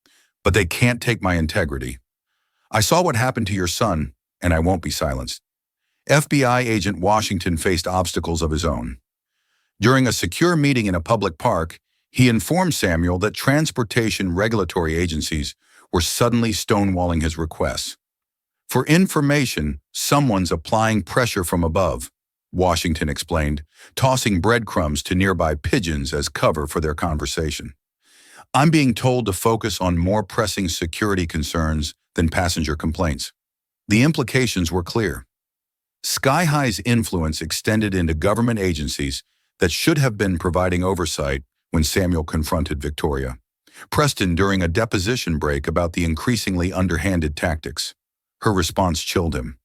"but they can't take my integrity. I saw what happened to your son, and I won't be silenced." FBI agent Washington faced obstacles of his own. During a secure meeting in a public park, he informed Samuel that transportation regulatory agencies were suddenly stonewalling his requests. "For information, someone's applying pressure from above," Washington explained, tossing breadcrumbs to nearby pigeons as cover for their conversation. "I'm being told to focus on more pressing security concerns than passenger complaints." The implications were clear. Sky High's influence extended into government agencies that should have been providing oversight when Samuel confronted Victoria Preston during a deposition break about the increasingly underhanded tactics. Her response chilled him.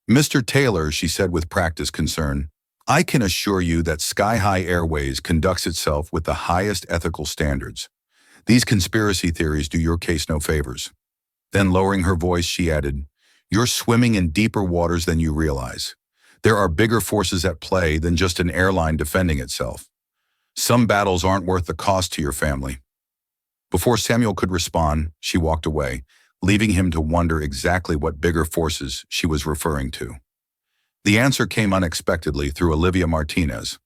"Mr. Taylor," she said with practiced concern, "I can assure you that Sky High Airways conducts itself with the highest ethical standards. These conspiracy theories do your case no favors." Then, lowering her voice, she added, "You're swimming in deeper waters than you realize. There are bigger forces at play than just an airline defending itself. Some battles aren't worth the cost to your family." Before Samuel could respond, she walked away, leaving him to wonder exactly what bigger forces she was referring to. The answer came unexpectedly through Olivia Martinez.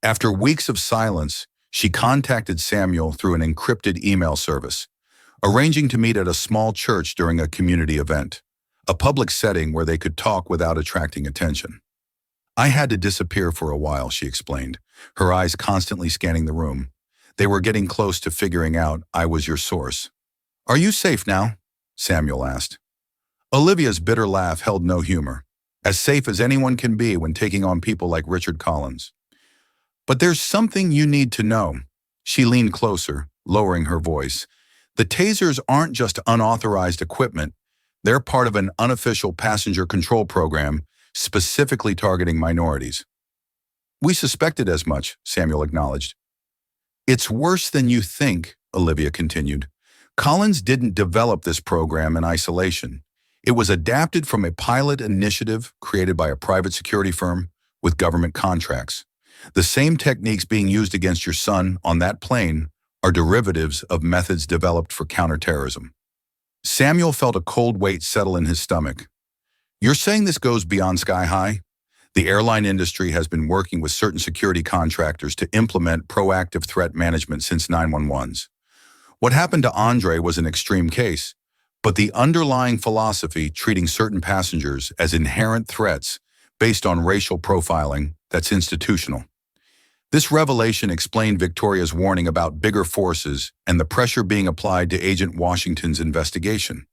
After weeks of silence, she contacted Samuel through an encrypted email service, arranging to meet at a small church during a community event, a public setting where they could talk without attracting attention. "I had to disappear for a while," she explained, her eyes constantly scanning the room. "They were getting close to figuring out I was your source." "Are you safe now?" Samuel asked. Olivia's bitter laugh held no humor. "As safe as anyone can be when taking on people like Richard Collins. But there's something you need to know." She leaned closer, lowering her voice. "The tasers aren't just unauthorized equipment. They're part of an unofficial passenger control program specifically targeting minorities." "We suspected as much," Samuel acknowledged. "It's worse than you think," Olivia continued. "Collins didn't develop this program in isolation. It was adapted from a pilot initiative created by a private security firm with government contracts. The same techniques being used against your son on that plane are derivatives of methods developed for counterterrorism." Samuel felt a cold weight settle in his stomach. "You're saying this goes beyond Sky High?" The airline industry has been working with certain security contractors to implement proactive threat management since 911's. What happened to Andre was an extreme case, but the underlying philosophy treating certain passengers as inherent threats based on racial profiling, that's institutional. This revelation explained Victoria's warning about bigger forces and the pressure being applied to Agent Washington's investigation.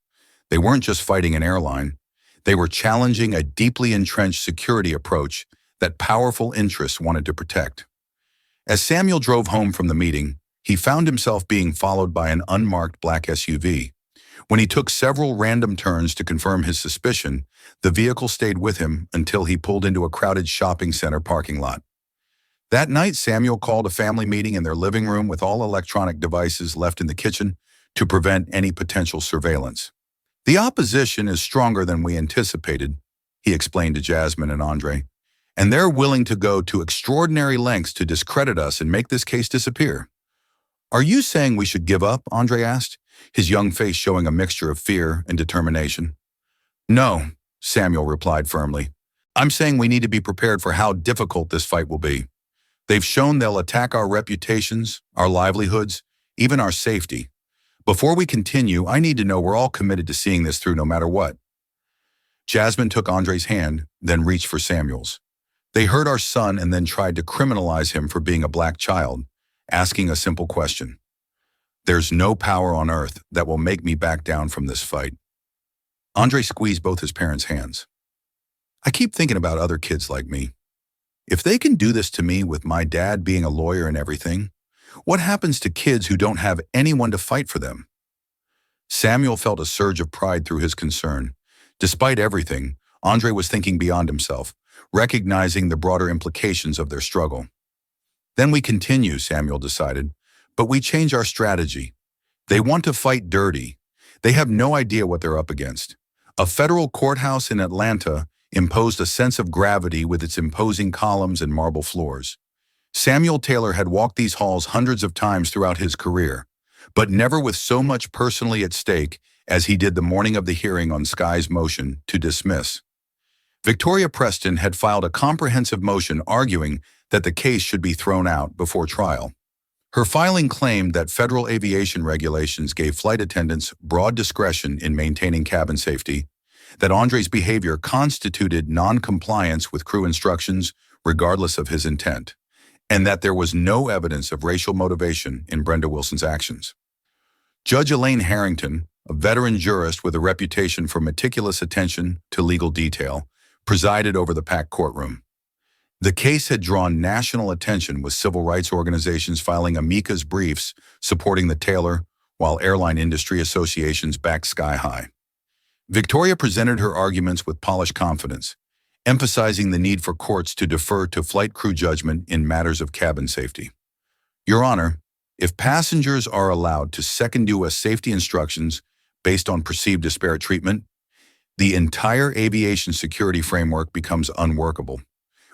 They weren't just fighting an airline. They were challenging a deeply entrenched security approach that powerful interests wanted to protect. As Samuel drove home from the meeting, he found himself being followed by an unmarked black SUV. When he took several random turns to confirm his suspicion, the vehicle stayed with him until he pulled into a crowded shopping center parking lot. That night, Samuel called a family meeting in their living room with all electronic devices left in the kitchen to prevent any potential surveillance. "The opposition is stronger than we anticipated," he explained to Jasmine and Andre, "and they're willing to go to extraordinary lengths to discredit us and make this case disappear. Are you saying we should give up? Andre asked, his young face showing a mixture of fear and determination. No, Samuel replied firmly. I'm saying we need to be prepared for how difficult this fight will be. They've shown they'll attack our reputations, our livelihoods, even our safety. Before we continue, I need to know we're all committed to seeing this through no matter what. Jasmine took Andre's hand, then reached for Samuel's. They hurt our son and then tried to criminalize him for being a black child, asking a simple question. There's no power on earth that will make me back down from this fight. Andre squeezed both his parents' hands. I keep thinking about other kids like me. If they can do this to me with my dad being a lawyer and everything, what happens to kids who don't have anyone to fight for them? Samuel felt a surge of pride through his concern. Despite everything, Andre was thinking beyond himself, recognizing the broader implications of their struggle. Then we continue, Samuel decided, but we change our strategy. They want to fight dirty. They have no idea what they're up against. A federal courthouse in Atlanta imposed a sense of gravity with its imposing columns and marble floors. Samuel Taylor had walked these halls hundreds of times throughout his career, but never with so much personally at stake as he did the morning of the hearing on Sky's motion to dismiss. Victoria Preston had filed a comprehensive motion arguing that the case should be thrown out before trial. Her filing claimed that federal aviation regulations gave flight attendants broad discretion in maintaining cabin safety, that Andre's behavior constituted non-compliance with crew instructions regardless of his intent, and that there was no evidence of racial motivation in Brenda Wilson's actions. Judge Elaine Harrington, a veteran jurist with a reputation for meticulous attention to legal detail, presided over the packed courtroom. The case had drawn national attention, with civil rights organizations filing amicus briefs supporting the Taylor, while airline industry associations backed Sky High. Victoria presented her arguments with polished confidence, emphasizing the need for courts to defer to flight crew judgment in matters of cabin safety. Your Honor, if passengers are allowed to second-guess safety instructions based on perceived disparate treatment, the entire aviation security framework becomes unworkable.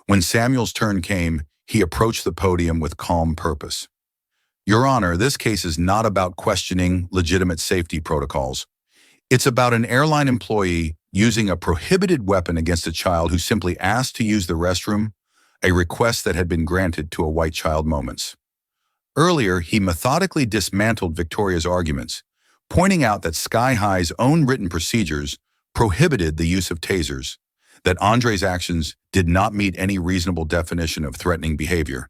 When Samuel's turn came, he approached the podium with calm purpose. Your Honor, this case is not about questioning legitimate safety protocols. It's about an airline employee using a prohibited weapon against a child who simply asked to use the restroom, a request that had been granted to a white child moments. Earlier, he methodically dismantled Victoria's arguments, pointing out that Sky High's own written procedures prohibited the use of tasers, that Andre's actions did not meet any reasonable definition of threatening behavior,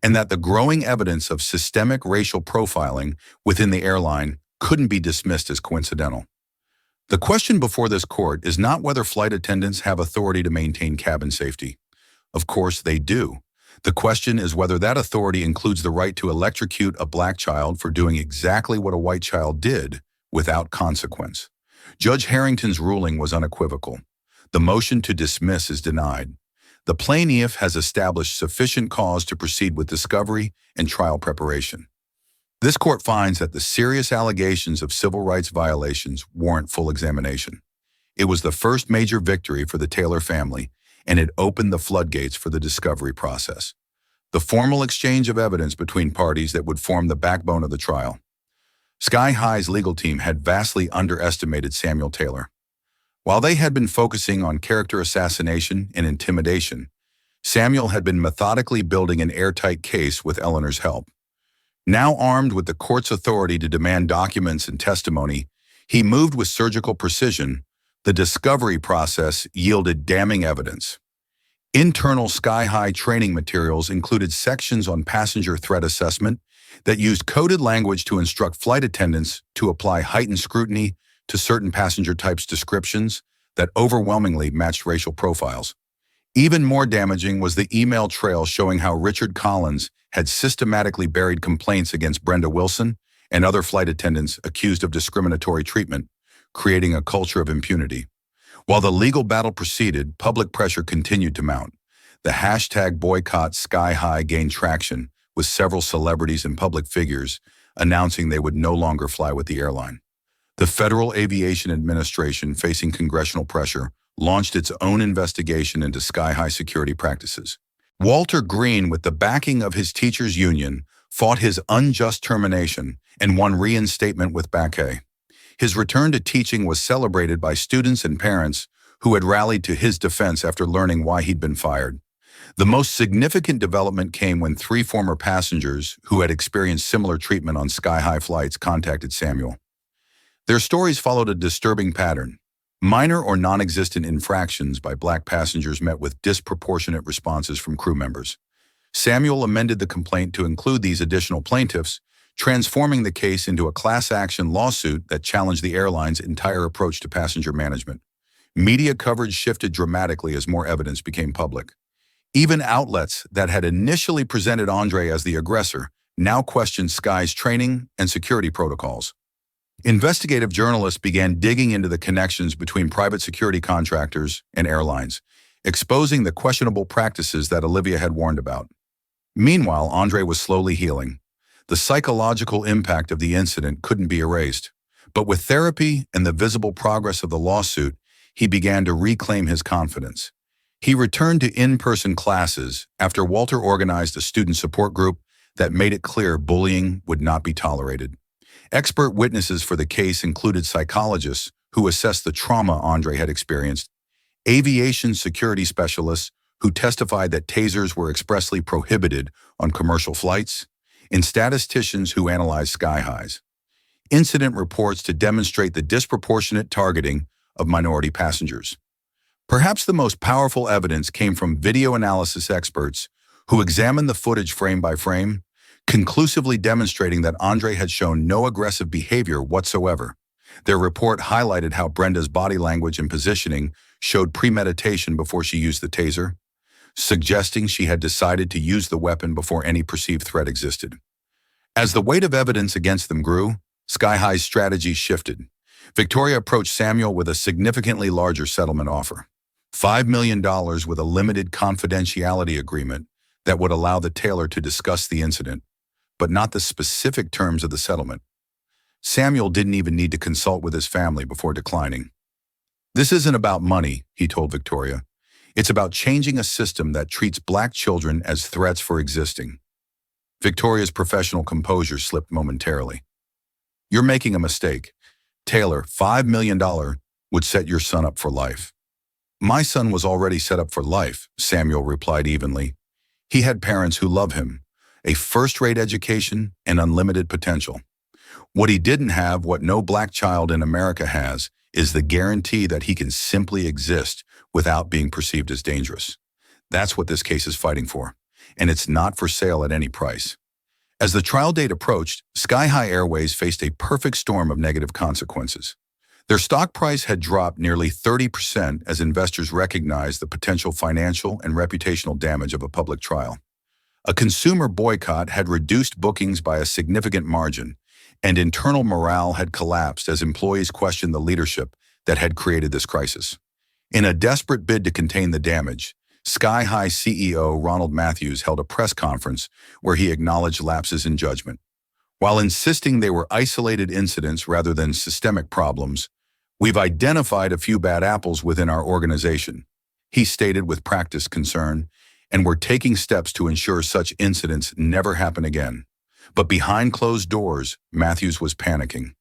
and that the growing evidence of systemic racial profiling within the airline couldn't be dismissed as coincidental. The question before this court is not whether flight attendants have authority to maintain cabin safety. Of course they do. The question is whether that authority includes the right to electrocute a black child for doing exactly what a white child did without consequence. Judge Harrington's ruling was unequivocal. The motion to dismiss is denied. The plaintiff has established sufficient cause to proceed with discovery and trial preparation. This court finds that the serious allegations of civil rights violations warrant full examination. It was the first major victory for the Taylor family, and it opened the floodgates for the discovery process, the formal exchange of evidence between parties that would form the backbone of the trial. Sky High's legal team had vastly underestimated Samuel Taylor. While they had been focusing on character assassination and intimidation, Samuel had been methodically building an airtight case with Eleanor's help. Now armed with the court's authority to demand documents and testimony, he moved with surgical precision. The discovery process yielded damning evidence. Internal Sky High training materials included sections on passenger threat assessment that used coded language to instruct flight attendants to apply heightened scrutiny to certain passenger types' descriptions that overwhelmingly matched racial profiles. Even more damaging was the email trail showing how Richard Collins had systematically buried complaints against Brenda Wilson and other flight attendants accused of discriminatory treatment, creating a culture of impunity. While the legal battle proceeded, public pressure continued to mount. The hashtag boycott Sky High gained traction, with several celebrities and public figures announcing they would no longer fly with the airline. The Federal Aviation Administration, facing congressional pressure, launched its own investigation into Sky High security practices. Walter Green, with the backing of his teachers' union, fought his unjust termination, and won reinstatement with back pay. His return to teaching was celebrated by students and parents who had rallied to his defense after learning why he'd been fired. The most significant development came when three former passengers who had experienced similar treatment on sky-high flights contacted Samuel. Their stories followed a disturbing pattern. Minor or non-existent infractions by black passengers met with disproportionate responses from crew members. Samuel amended the complaint to include these additional plaintiffs, transforming the case into a class-action lawsuit that challenged the airline's entire approach to passenger management. Media coverage shifted dramatically as more evidence became public. Even outlets that had initially presented Andre as the aggressor now questioned Sky's training and security protocols. Investigative journalists began digging into the connections between private security contractors and airlines, exposing the questionable practices that Olivia had warned about. Meanwhile, Andre was slowly healing. The psychological impact of the incident couldn't be erased, but with therapy and the visible progress of the lawsuit, he began to reclaim his confidence. He returned to in-person classes after Walter organized a student support group that made it clear bullying would not be tolerated. Expert witnesses for the case included psychologists who assessed the trauma Andre had experienced, aviation security specialists who testified that tasers were expressly prohibited on commercial flights, and statisticians who analyzed sky highs. Incident reports to demonstrate the disproportionate targeting of minority passengers. Perhaps the most powerful evidence came from video analysis experts who examined the footage frame by frame, conclusively demonstrating that Andre had shown no aggressive behavior whatsoever. Their report highlighted how Brenda's body language and positioning showed premeditation before she used the taser, suggesting she had decided to use the weapon before any perceived threat existed. As the weight of evidence against them grew, Sky High's strategy shifted. Victoria approached Samuel with a significantly larger settlement offer, $5 million with a limited confidentiality agreement that would allow the tailor to discuss the incident, but not the specific terms of the settlement. Samuel didn't even need to consult with his family before declining. "This isn't about money," he told Victoria. "It's about changing a system that treats black children as threats for existing." Victoria's professional composure slipped momentarily. "You're making a mistake. Taylor, $5 million would set your son up for life." "My son was already set up for life," Samuel replied evenly. "He had parents who love him, a first-rate education, and unlimited potential. What he didn't have, what no black child in America has, is the guarantee that he can simply exist without being perceived as dangerous. That's what this case is fighting for, and it's not for sale at any price." As the trial date approached, Sky High Airways faced a perfect storm of negative consequences. Their stock price had dropped nearly 30% as investors recognized the potential financial and reputational damage of a public trial. A consumer boycott had reduced bookings by a significant margin, and internal morale had collapsed as employees questioned the leadership that had created this crisis. In a desperate bid to contain the damage, Sky High CEO Ronald Matthews held a press conference where he acknowledged lapses in judgment. While insisting they were isolated incidents rather than systemic problems, "We've identified a few bad apples within our organization," he stated with practiced concern, "and we're taking steps to ensure such incidents never happen again." But behind closed doors, Matthews was panicking.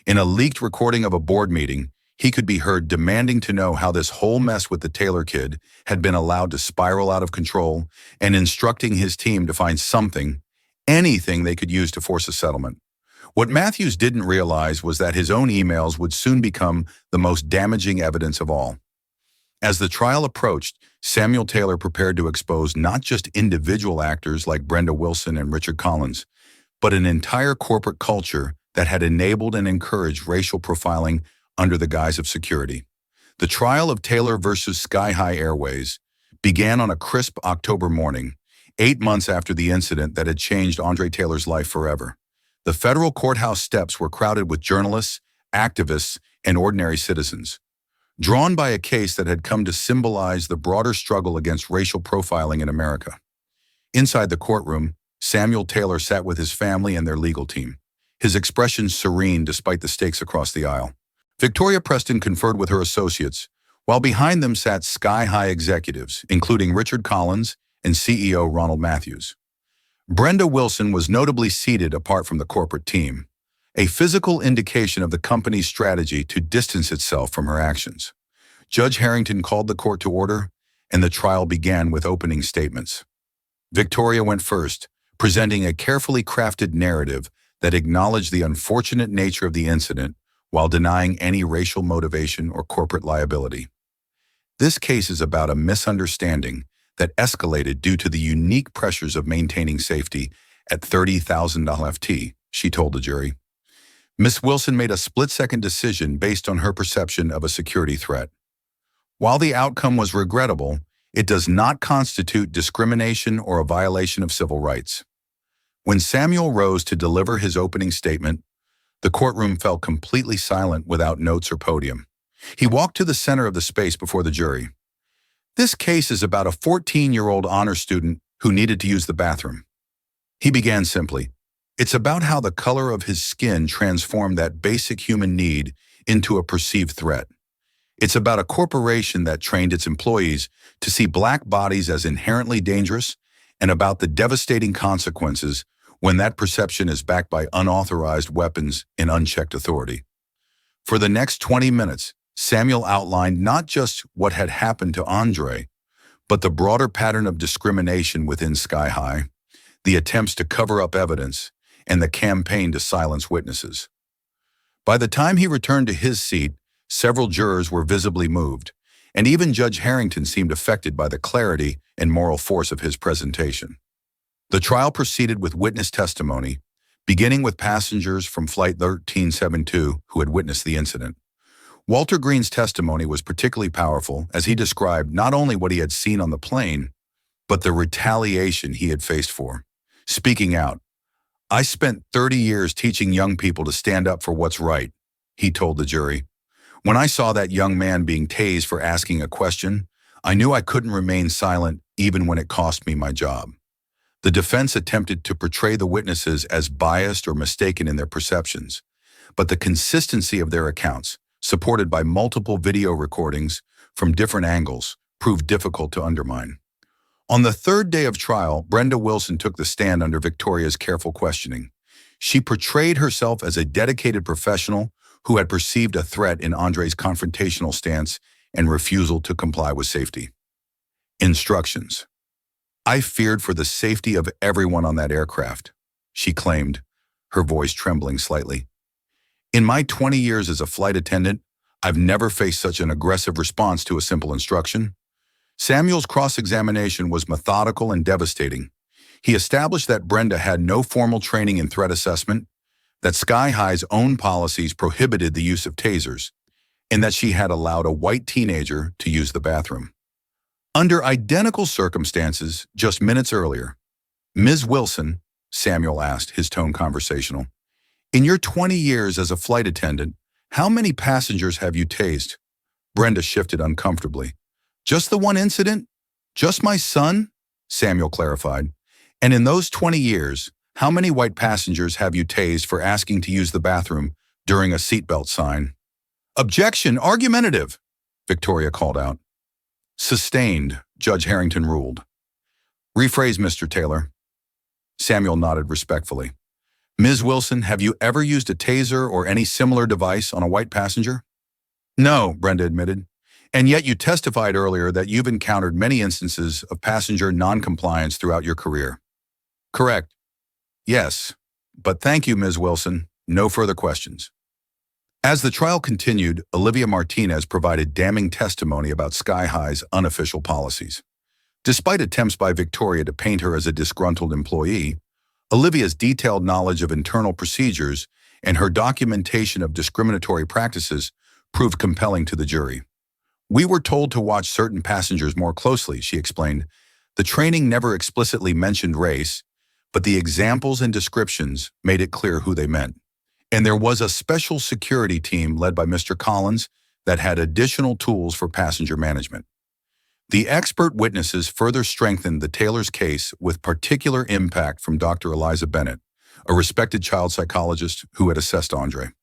In a leaked recording of a board meeting, he could be heard demanding to know how this whole mess with the Taylor kid had been allowed to spiral out of control and instructing his team to find something, anything they could use to force a settlement. What Matthews didn't realize was that his own emails would soon become the most damaging evidence of all. As the trial approached, Samuel Taylor prepared to expose not just individual actors like Brenda Wilson and Richard Collins, but an entire corporate culture that had enabled and encouraged racial profiling under the guise of security. The trial of Taylor versus Sky High Airways began on a crisp October morning, 8 months after the incident that had changed Andre Taylor's life forever. The federal courthouse steps were crowded with journalists, activists, and ordinary citizens, drawn by a case that had come to symbolize the broader struggle against racial profiling in America. Inside the courtroom, Samuel Taylor sat with his family and their legal team, his expression serene despite the stakes across the aisle. Victoria Preston conferred with her associates, while behind them sat Sky High executives, including Richard Collins and CEO Ronald Matthews. Brenda Wilson was notably seated apart from the corporate team, a physical indication of the company's strategy to distance itself from her actions. Judge Harrington called the court to order, and the trial began with opening statements. Victoria went first, presenting a carefully crafted narrative that acknowledged the unfortunate nature of the incident while denying any racial motivation or corporate liability. This case is about a misunderstanding that escalated due to the unique pressures of maintaining safety at 30,000 FT, she told the jury. Ms. Wilson made a split-second decision based on her perception of a security threat. While the outcome was regrettable, it does not constitute discrimination or a violation of civil rights. When Samuel rose to deliver his opening statement, the courtroom fell completely silent without notes or podium. He walked to the center of the space before the jury. This case is about a 14-year-old honor student who needed to use the bathroom. He began simply. It's about how the color of his skin transformed that basic human need into a perceived threat. It's about a corporation that trained its employees to see black bodies as inherently dangerous and about the devastating consequences when that perception is backed by unauthorized weapons and unchecked authority. For the next 20 minutes, Samuel outlined not just what had happened to Andre, but the broader pattern of discrimination within Sky High, the attempts to cover up evidence, and the campaign to silence witnesses. By the time he returned to his seat, several jurors were visibly moved, and even Judge Harrington seemed affected by the clarity and moral force of his presentation. The trial proceeded with witness testimony, beginning with passengers from Flight 1372 who had witnessed the incident. Walter Green's testimony was particularly powerful as he described not only what he had seen on the plane, but the retaliation he had faced for. Speaking out, "I spent 30 years teaching young people to stand up for what's right," he told the jury. "When I saw that young man being tased for asking a question, I knew I couldn't remain silent even when it cost me my job." The defense attempted to portray the witnesses as biased or mistaken in their perceptions, but the consistency of their accounts, supported by multiple video recordings from different angles, proved difficult to undermine. On the third day of trial, Brenda Wilson took the stand under Victoria's careful questioning. She portrayed herself as a dedicated professional who had perceived a threat in Andre's confrontational stance and refusal to comply with safety. Instructions. "I feared for the safety of everyone on that aircraft," she claimed, her voice trembling slightly. "In my 20 years as a flight attendant, I've never faced such an aggressive response to a simple instruction." Samuel's cross-examination was methodical and devastating. He established that Brenda had no formal training in threat assessment, that Sky High's own policies prohibited the use of tasers, and that she had allowed a white teenager to use the bathroom. Under identical circumstances, just minutes earlier, "Ms. Wilson," Samuel asked, his tone conversational, "in your 20 years as a flight attendant, how many passengers have you tased?" Brenda shifted uncomfortably. "Just the one incident? Just my son?" Samuel clarified. "And in those 20 years, how many white passengers have you tased for asking to use the bathroom during a seatbelt sign?" "Objection, argumentative," Victoria called out. "Sustained," Judge Harrington ruled. "Rephrase, Mr. Taylor." Samuel nodded respectfully. "Ms. Wilson, have you ever used a taser or any similar device on a white passenger?" "No," Brenda admitted. "And yet you testified earlier that you've encountered many instances of passenger non-compliance throughout your career." "Correct." "Yes, but thank you, Ms. Wilson. No further questions." As the trial continued, Olivia Martinez provided damning testimony about Sky High's unofficial policies. Despite attempts by Victoria to paint her as a disgruntled employee, Olivia's detailed knowledge of internal procedures and her documentation of discriminatory practices proved compelling to the jury. "We were told to watch certain passengers more closely," she explained. "The training never explicitly mentioned race, but the examples and descriptions made it clear who they meant. And there was a special security team led by Mr. Collins that had additional tools for passenger management." The expert witnesses further strengthened the Taylor's case with particular impact from Dr. Eliza Bennett, a respected child psychologist who had assessed Andre.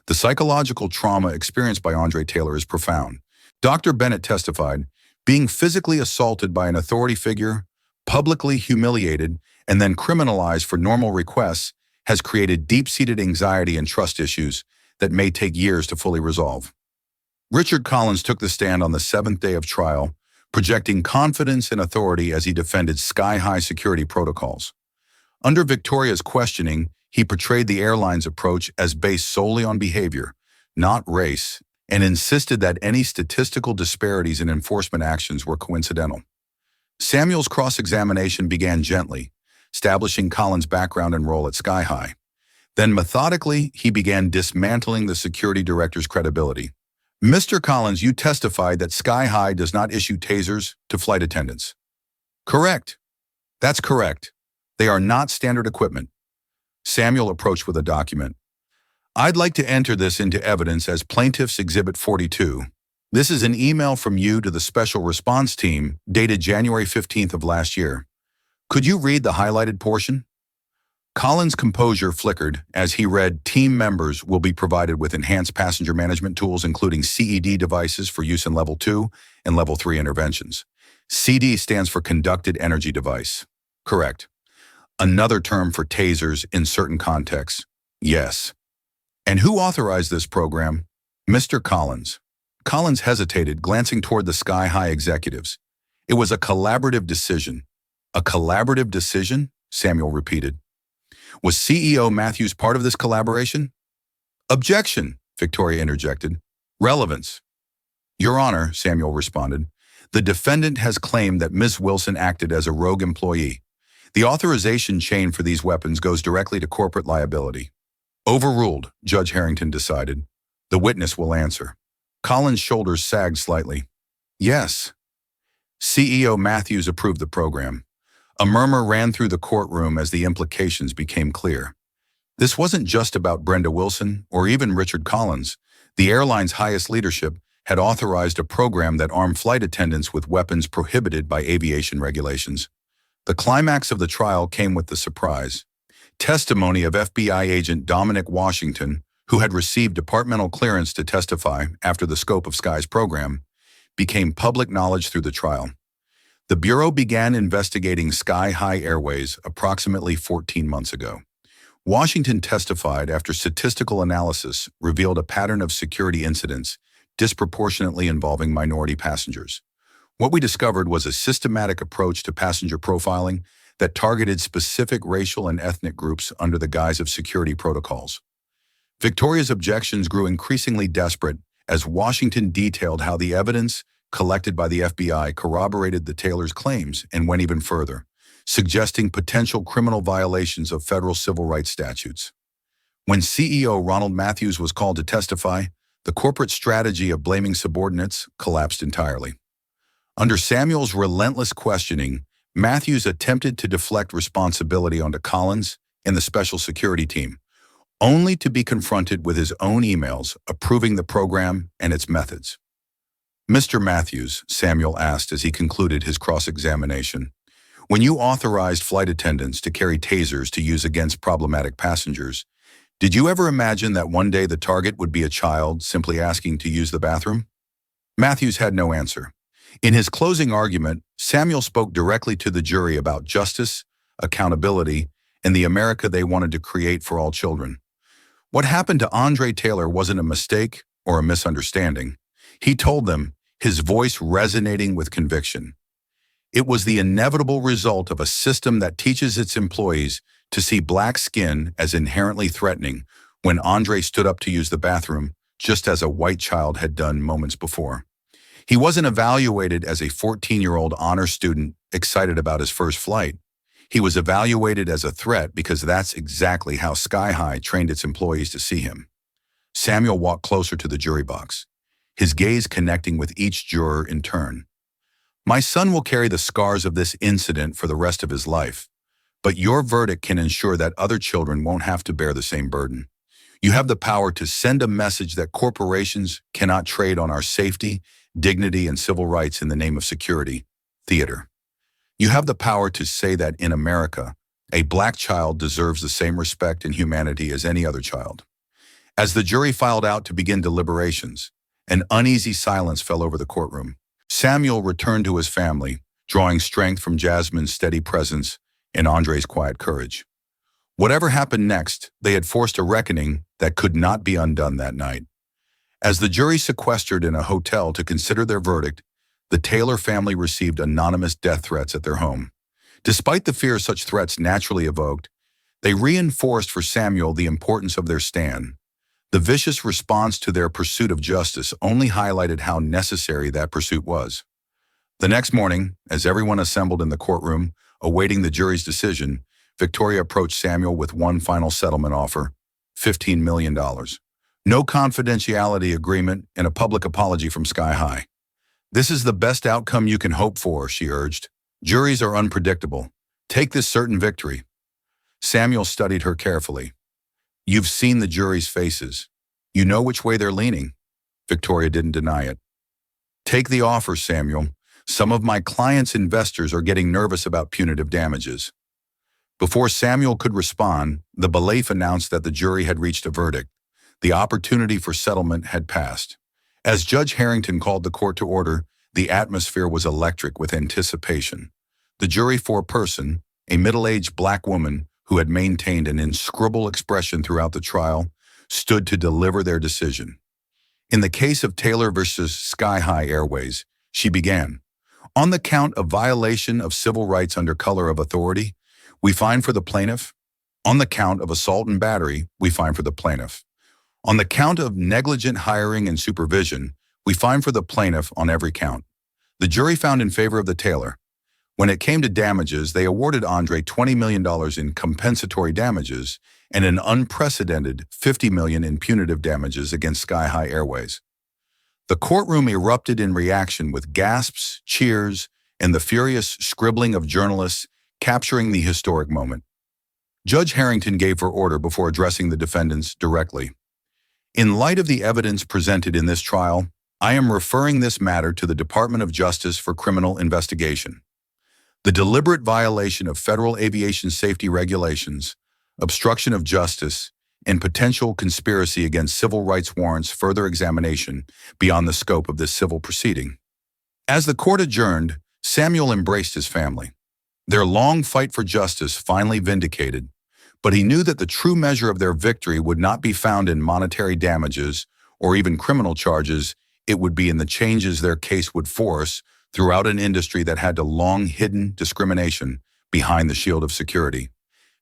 "The psychological trauma experienced by Andre Taylor is profound." Dr. Bennett testified, "Being physically assaulted by an authority figure, publicly humiliated, and then criminalized for normal requests has created deep-seated anxiety and trust issues that may take years to fully resolve. Richard Collins took the stand on the seventh day of trial, projecting confidence and authority as he defended sky-high security protocols. Under Victoria's questioning, he portrayed the airline's approach as based solely on behavior, not race, and insisted that any statistical disparities in enforcement actions were coincidental. Samuel's cross-examination began gently, establishing Collins' background and role at Sky High. Then methodically, he began dismantling the security director's credibility. Mr. Collins, you testified that Sky High does not issue tasers to flight attendants. Correct. That's correct. They are not standard equipment. Samuel approached with a document. I'd like to enter this into evidence as Plaintiff's Exhibit 42. This is an email from you to the Special Response Team dated January 15th of last year. Could you read the highlighted portion? Collins' composure flickered as he read, team members will be provided with enhanced passenger management tools including CED devices for use in Level 2 and Level 3 interventions. CD stands for Conducted Energy Device. Correct. Another term for tasers in certain contexts. Yes. And who authorized this program? Mr. Collins. Collins hesitated, glancing toward the Sky High executives. It was a collaborative decision. A collaborative decision? Samuel repeated. Was CEO Matthews part of this collaboration? Objection, Victoria interjected. Relevance. Your Honor, Samuel responded, the defendant has claimed that Ms. Wilson acted as a rogue employee. The authorization chain for these weapons goes directly to corporate liability. Overruled, Judge Harrington decided. The witness will answer. Collins' shoulders sagged slightly. Yes. CEO Matthews approved the program. A murmur ran through the courtroom as the implications became clear. This wasn't just about Brenda Wilson or even Richard Collins. The airline's highest leadership had authorized a program that armed flight attendants with weapons prohibited by aviation regulations. The climax of the trial came with the surprise. Testimony of FBI agent Dominic Washington, who had received departmental clearance to testify after the scope of Sky's program, became public knowledge through the trial. The Bureau began investigating Sky High Airways approximately 14 months ago. Washington testified after statistical analysis revealed a pattern of security incidents disproportionately involving minority passengers. What we discovered was a systematic approach to passenger profiling that targeted specific racial and ethnic groups under the guise of security protocols. Victoria's objections grew increasingly desperate as Washington detailed how the evidence collected by the FBI corroborated the Taylor's claims and went even further, suggesting potential criminal violations of federal civil rights statutes. When CEO Ronald Matthews was called to testify, the corporate strategy of blaming subordinates collapsed entirely. Under Samuel's relentless questioning, Matthews attempted to deflect responsibility onto Collins and the special security team, only to be confronted with his own emails approving the program and its methods. Mr. Matthews, Samuel asked as he concluded his cross-examination, when you authorized flight attendants to carry tasers to use against problematic passengers, did you ever imagine that one day the target would be a child simply asking to use the bathroom? Matthews had no answer. In his closing argument, Samuel spoke directly to the jury about justice, accountability, and the America they wanted to create for all children. What happened to Andre Taylor wasn't a mistake or a misunderstanding. He told them, his voice resonating with conviction. It was the inevitable result of a system that teaches its employees to see black skin as inherently threatening when Andre stood up to use the bathroom, just as a white child had done moments before. He wasn't evaluated as a 14-year-old honor student excited about his first flight. He was evaluated as a threat because that's exactly how Sky High trained its employees to see him. Samuel walked closer to the jury box, his gaze connecting with each juror in turn. My son will carry the scars of this incident for the rest of his life, but your verdict can ensure that other children won't have to bear the same burden. You have the power to send a message that corporations cannot trade on our safety, dignity, and civil rights in the name of security, theater. You have the power to say that in America, a black child deserves the same respect and humanity as any other child. As the jury filed out to begin deliberations, an uneasy silence fell over the courtroom. Samuel returned to his family, drawing strength from Jasmine's steady presence in Andre's quiet courage. Whatever happened next, they had forced a reckoning that could not be undone that night. As the jury sequestered in a hotel to consider their verdict, the Taylor family received anonymous death threats at their home. Despite the fear such threats naturally evoked, they reinforced for Samuel the importance of their stand. The vicious response to their pursuit of justice only highlighted how necessary that pursuit was. The next morning, as everyone assembled in the courtroom, awaiting the jury's decision, Victoria approached Samuel with one final settlement offer, $15 million. No confidentiality agreement and a public apology from Sky High. This is the best outcome you can hope for, she urged. Juries are unpredictable. Take this certain victory. Samuel studied her carefully. You've seen the jury's faces. You know which way they're leaning. Victoria didn't deny it. Take the offer, Samuel. Some of my clients' investors are getting nervous about punitive damages. Before Samuel could respond, the bailiff announced that the jury had reached a verdict. The opportunity for settlement had passed. As Judge Harrington called the court to order, the atmosphere was electric with anticipation. The jury foreperson, a middle-aged black woman who had maintained an inscrutable expression throughout the trial, stood to deliver their decision. In the case of Taylor versus Sky High Airways, she began, on the count of violation of civil rights under color of authority, we find for the plaintiff. On the count of assault and battery, we find for the plaintiff. On the count of negligent hiring and supervision, we find for the plaintiff on every count. The jury found in favor of the Taylor. When it came to damages, they awarded Andre $20 million in compensatory damages and an unprecedented $50 million in punitive damages against Sky High Airways. The courtroom erupted in reaction with gasps, cheers, and the furious scribbling of journalists capturing the historic moment. Judge Harrington gave her order before addressing the defendants directly. In light of the evidence presented in this trial, I am referring this matter to the Department of Justice for criminal investigation. The deliberate violation of federal aviation safety regulations, obstruction of justice, and potential conspiracy against civil rights warrants further examination beyond the scope of this civil proceeding. As the court adjourned, Samuel embraced his family. Their long fight for justice finally vindicated, but he knew that the true measure of their victory would not be found in monetary damages or even criminal charges. It would be in the changes their case would force throughout an industry that had long hidden discrimination behind the shield of security.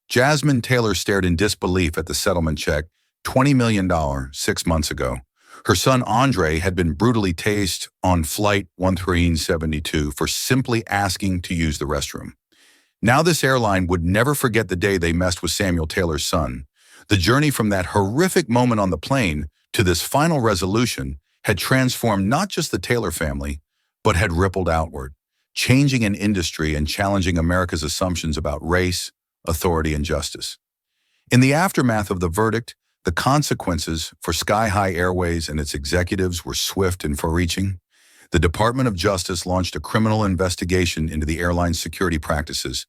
Jasmine Taylor stared in disbelief at the settlement check, $20 million, 6 months ago. Her son Andre had been brutally tased on Flight 1372 for simply asking to use the restroom. Now this airline would never forget the day they messed with Samuel Taylor's son. The journey from that horrific moment on the plane to this final resolution had transformed not just the Taylor family, but had rippled outward, changing an industry and challenging America's assumptions about race, authority, and justice. In the aftermath of the verdict, the consequences for Sky High Airways and its executives were swift and far-reaching. The Department of Justice launched a criminal investigation into the airline's security practices,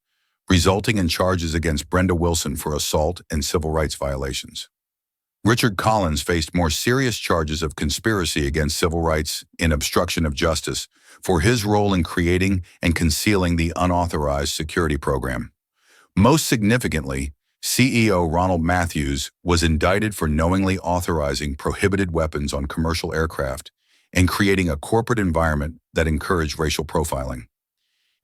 resulting in charges against Brenda Wilson for assault and civil rights violations. Richard Collins faced more serious charges of conspiracy against civil rights and obstruction of justice for his role in creating and concealing the unauthorized security program. Most significantly, CEO Ronald Matthews was indicted for knowingly authorizing prohibited weapons on commercial aircraft and creating a corporate environment that encouraged racial profiling.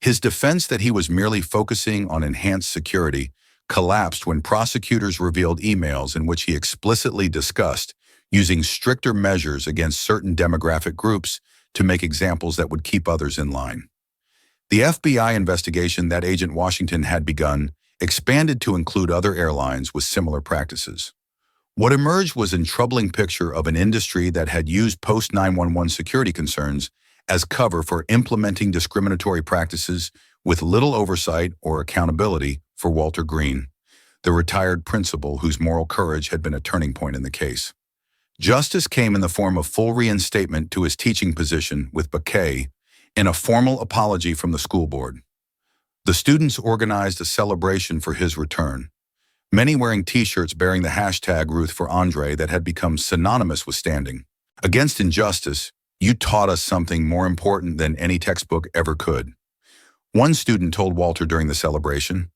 His defense that he was merely focusing on enhanced security collapsed when prosecutors revealed emails in which he explicitly discussed using stricter measures against certain demographic groups to make examples that would keep others in line. The FBI investigation that Agent Washington had begun expanded to include other airlines with similar practices. What emerged was a troubling picture of an industry that had used post-911 security concerns as cover for implementing discriminatory practices with little oversight or accountability for Walter Green, the retired principal whose moral courage had been a turning point in the case. Justice came in the form of full reinstatement to his teaching position with Bouquet and a formal apology from the school board. The students organized a celebration for his return, many wearing t-shirts bearing the hashtag Ruth for Andre that had become synonymous with standing against injustice. You taught us something more important than any textbook ever could. One student told Walter during the celebration,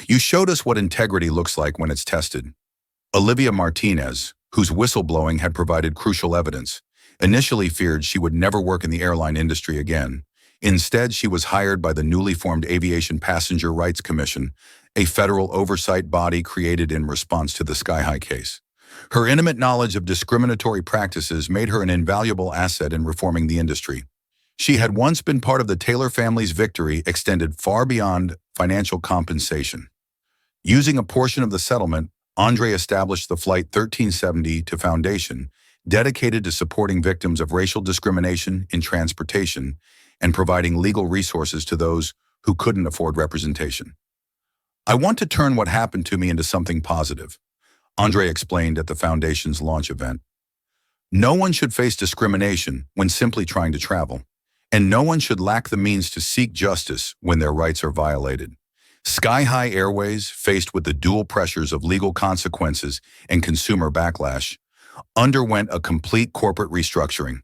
You showed us what integrity looks like when it's tested. Olivia Martinez, whose whistleblowing had provided crucial evidence, initially feared she would never work in the airline industry again. Instead, she was hired by the newly formed Aviation Passenger Rights Commission, a federal oversight body created in response to the Sky High case. Her intimate knowledge of discriminatory practices made her an invaluable asset in reforming the industry. She had once been part of the Taylor family's victory extended far beyond financial compensation. Using a portion of the settlement, Andre established the Flight 1370 Foundation, dedicated to supporting victims of racial discrimination in transportation and providing legal resources to those who couldn't afford representation. I want to turn what happened to me into something positive, Andre explained at the foundation's launch event. No one should face discrimination when simply trying to travel, and no one should lack the means to seek justice when their rights are violated. Sky High Airways, faced with the dual pressures of legal consequences and consumer backlash, underwent a complete corporate restructuring.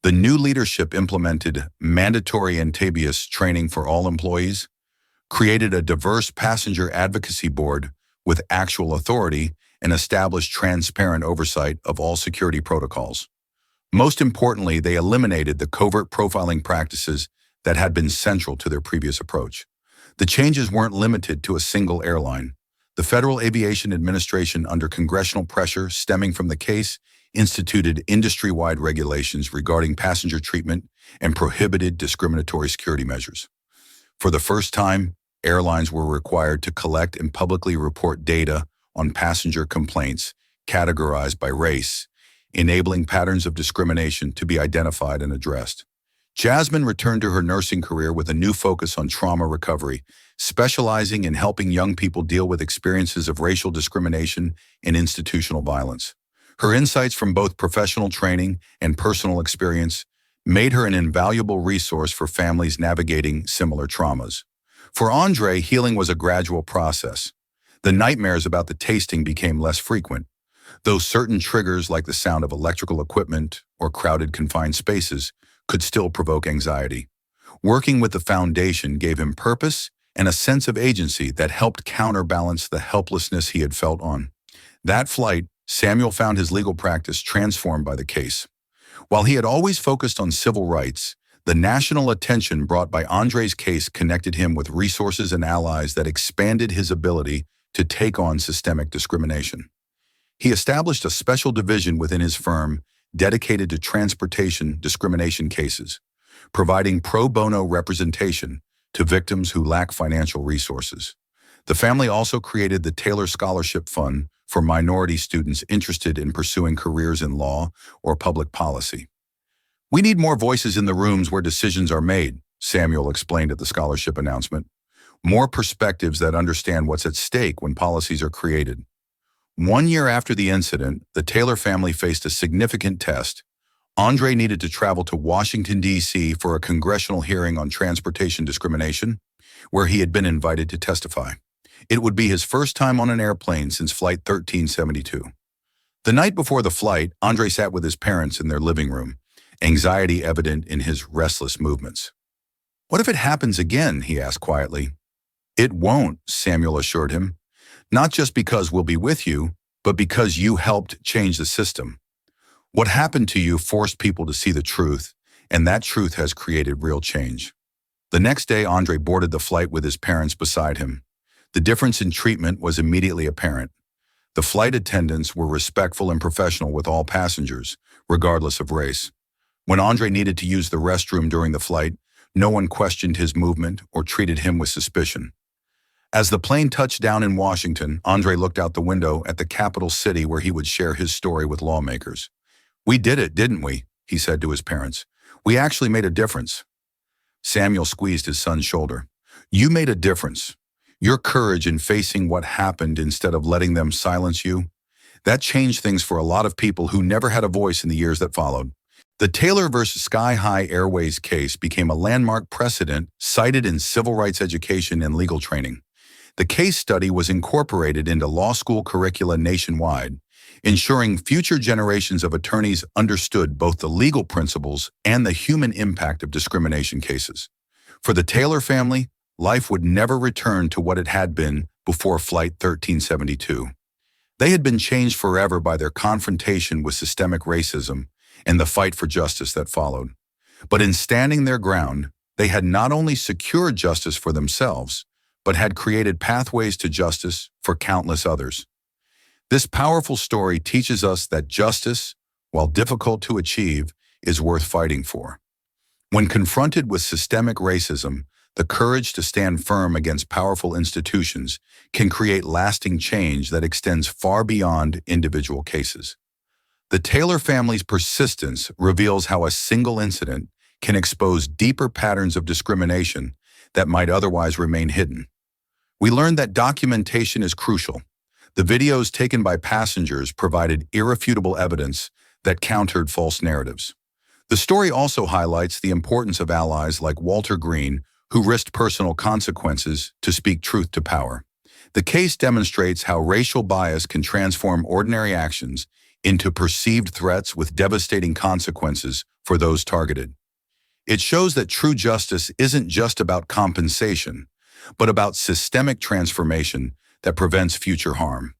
The new leadership implemented mandatory ABS training for all employees, created a diverse passenger advocacy board with actual authority, and established transparent oversight of all security protocols. Most importantly, they eliminated the covert profiling practices that had been central to their previous approach. The changes weren't limited to a single airline. The Federal Aviation Administration, under congressional pressure stemming from the case, instituted industry-wide regulations regarding passenger treatment and prohibited discriminatory security measures. For the first time, airlines were required to collect and publicly report data on passenger complaints categorized by race, enabling patterns of discrimination to be identified and addressed. Jasmine returned to her nursing career with a new focus on trauma recovery, specializing in helping young people deal with experiences of racial discrimination and institutional violence. Her insights from both professional training and personal experience made her an invaluable resource for families navigating similar traumas. For Andre, healing was a gradual process. The nightmares about the tasting became less frequent, though certain triggers like the sound of electrical equipment or crowded confined spaces could still provoke anxiety. Working with the foundation gave him purpose and a sense of agency that helped counterbalance the helplessness he had felt on that flight. Samuel found his legal practice transformed by the case. While he had always focused on civil rights, the national attention brought by Andre's case connected him with resources and allies that expanded his ability to take on systemic discrimination. He established a special division within his firm dedicated to transportation discrimination cases, providing pro bono representation to victims who lack financial resources. The family also created the Taylor Scholarship Fund for minority students interested in pursuing careers in law or public policy. "We need more voices in the rooms where decisions are made," Samuel explained at the scholarship announcement. "More perspectives that understand what's at stake when policies are created." 1 year after the incident, the Taylor family faced a significant test. Andre needed to travel to Washington, D.C. for a congressional hearing on transportation discrimination, where he had been invited to testify. It would be his first time on an airplane since Flight 1372. The night before the flight, Andre sat with his parents in their living room, anxiety evident in his restless movements. "What if it happens again?" he asked quietly. "It won't," Samuel assured him. "Not just because we'll be with you, but because you helped change the system. What happened to you forced people to see the truth, and that truth has created real change." The next day, Andre boarded the flight with his parents beside him. The difference in treatment was immediately apparent. The flight attendants were respectful and professional with all passengers, regardless of race. When Andre needed to use the restroom during the flight, no one questioned his movement or treated him with suspicion. As the plane touched down in Washington, Andre looked out the window at the capital city where he would share his story with lawmakers. "We did it, didn't we?" he said to his parents. "We actually made a difference." Samuel squeezed his son's shoulder. "You made a difference. Your courage in facing what happened instead of letting them silence you, that changed things for a lot of people who never had a voice in the years that followed." The Taylor versus Sky High Airways case became a landmark precedent cited in civil rights education and legal training. The case study was incorporated into law school curricula nationwide, ensuring future generations of attorneys understood both the legal principles and the human impact of discrimination cases. For the Taylor family, life would never return to what it had been before Flight 1372. They had been changed forever by their confrontation with systemic racism and the fight for justice that followed. But in standing their ground, they had not only secured justice for themselves, but had created pathways to justice for countless others. This powerful story teaches us that justice, while difficult to achieve, is worth fighting for. When confronted with systemic racism, the courage to stand firm against powerful institutions can create lasting change that extends far beyond individual cases. The Taylor family's persistence reveals how a single incident can expose deeper patterns of discrimination that might otherwise remain hidden. We learned that documentation is crucial. The videos taken by passengers provided irrefutable evidence that countered false narratives. The story also highlights the importance of allies like Walter Green, who risked personal consequences to speak truth to power. The case demonstrates how racial bias can transform ordinary actions into perceived threats with devastating consequences for those targeted. It shows that true justice isn't just about compensation, but about systemic transformation that prevents future harm.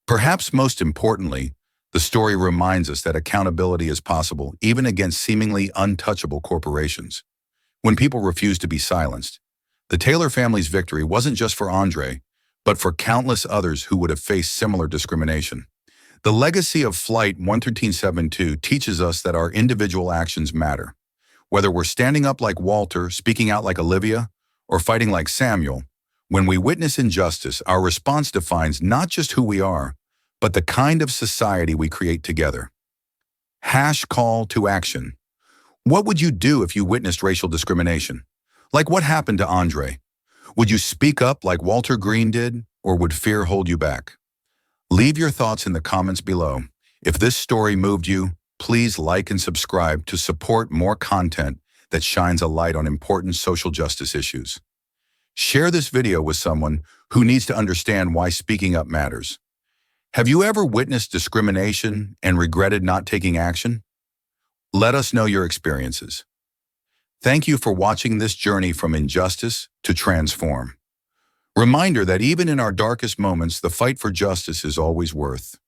Perhaps most importantly, the story reminds us that accountability is possible even against seemingly untouchable corporations. When people refuse to be silenced, the Taylor family's victory wasn't just for Andre, but for countless others who would have faced similar discrimination. The legacy of Flight 1372 teaches us that our individual actions matter. Whether we're standing up like Walter, speaking out like Olivia, or fighting like Samuel, when we witness injustice, our response defines not just who we are, but the kind of society we create together. Call to action. What would you do if you witnessed racial discrimination? Like what happened to Andre? Would you speak up like Walter Green did, or would fear hold you back? Leave your thoughts in the comments below. If this story moved you, please like and subscribe to support more content that shines a light on important social justice issues. Share this video with someone who needs to understand why speaking up matters. Have you ever witnessed discrimination and regretted not taking action? Let us know your experiences. Thank you for watching this journey from injustice to transform. Reminder that even in our darkest moments, the fight for justice is always worth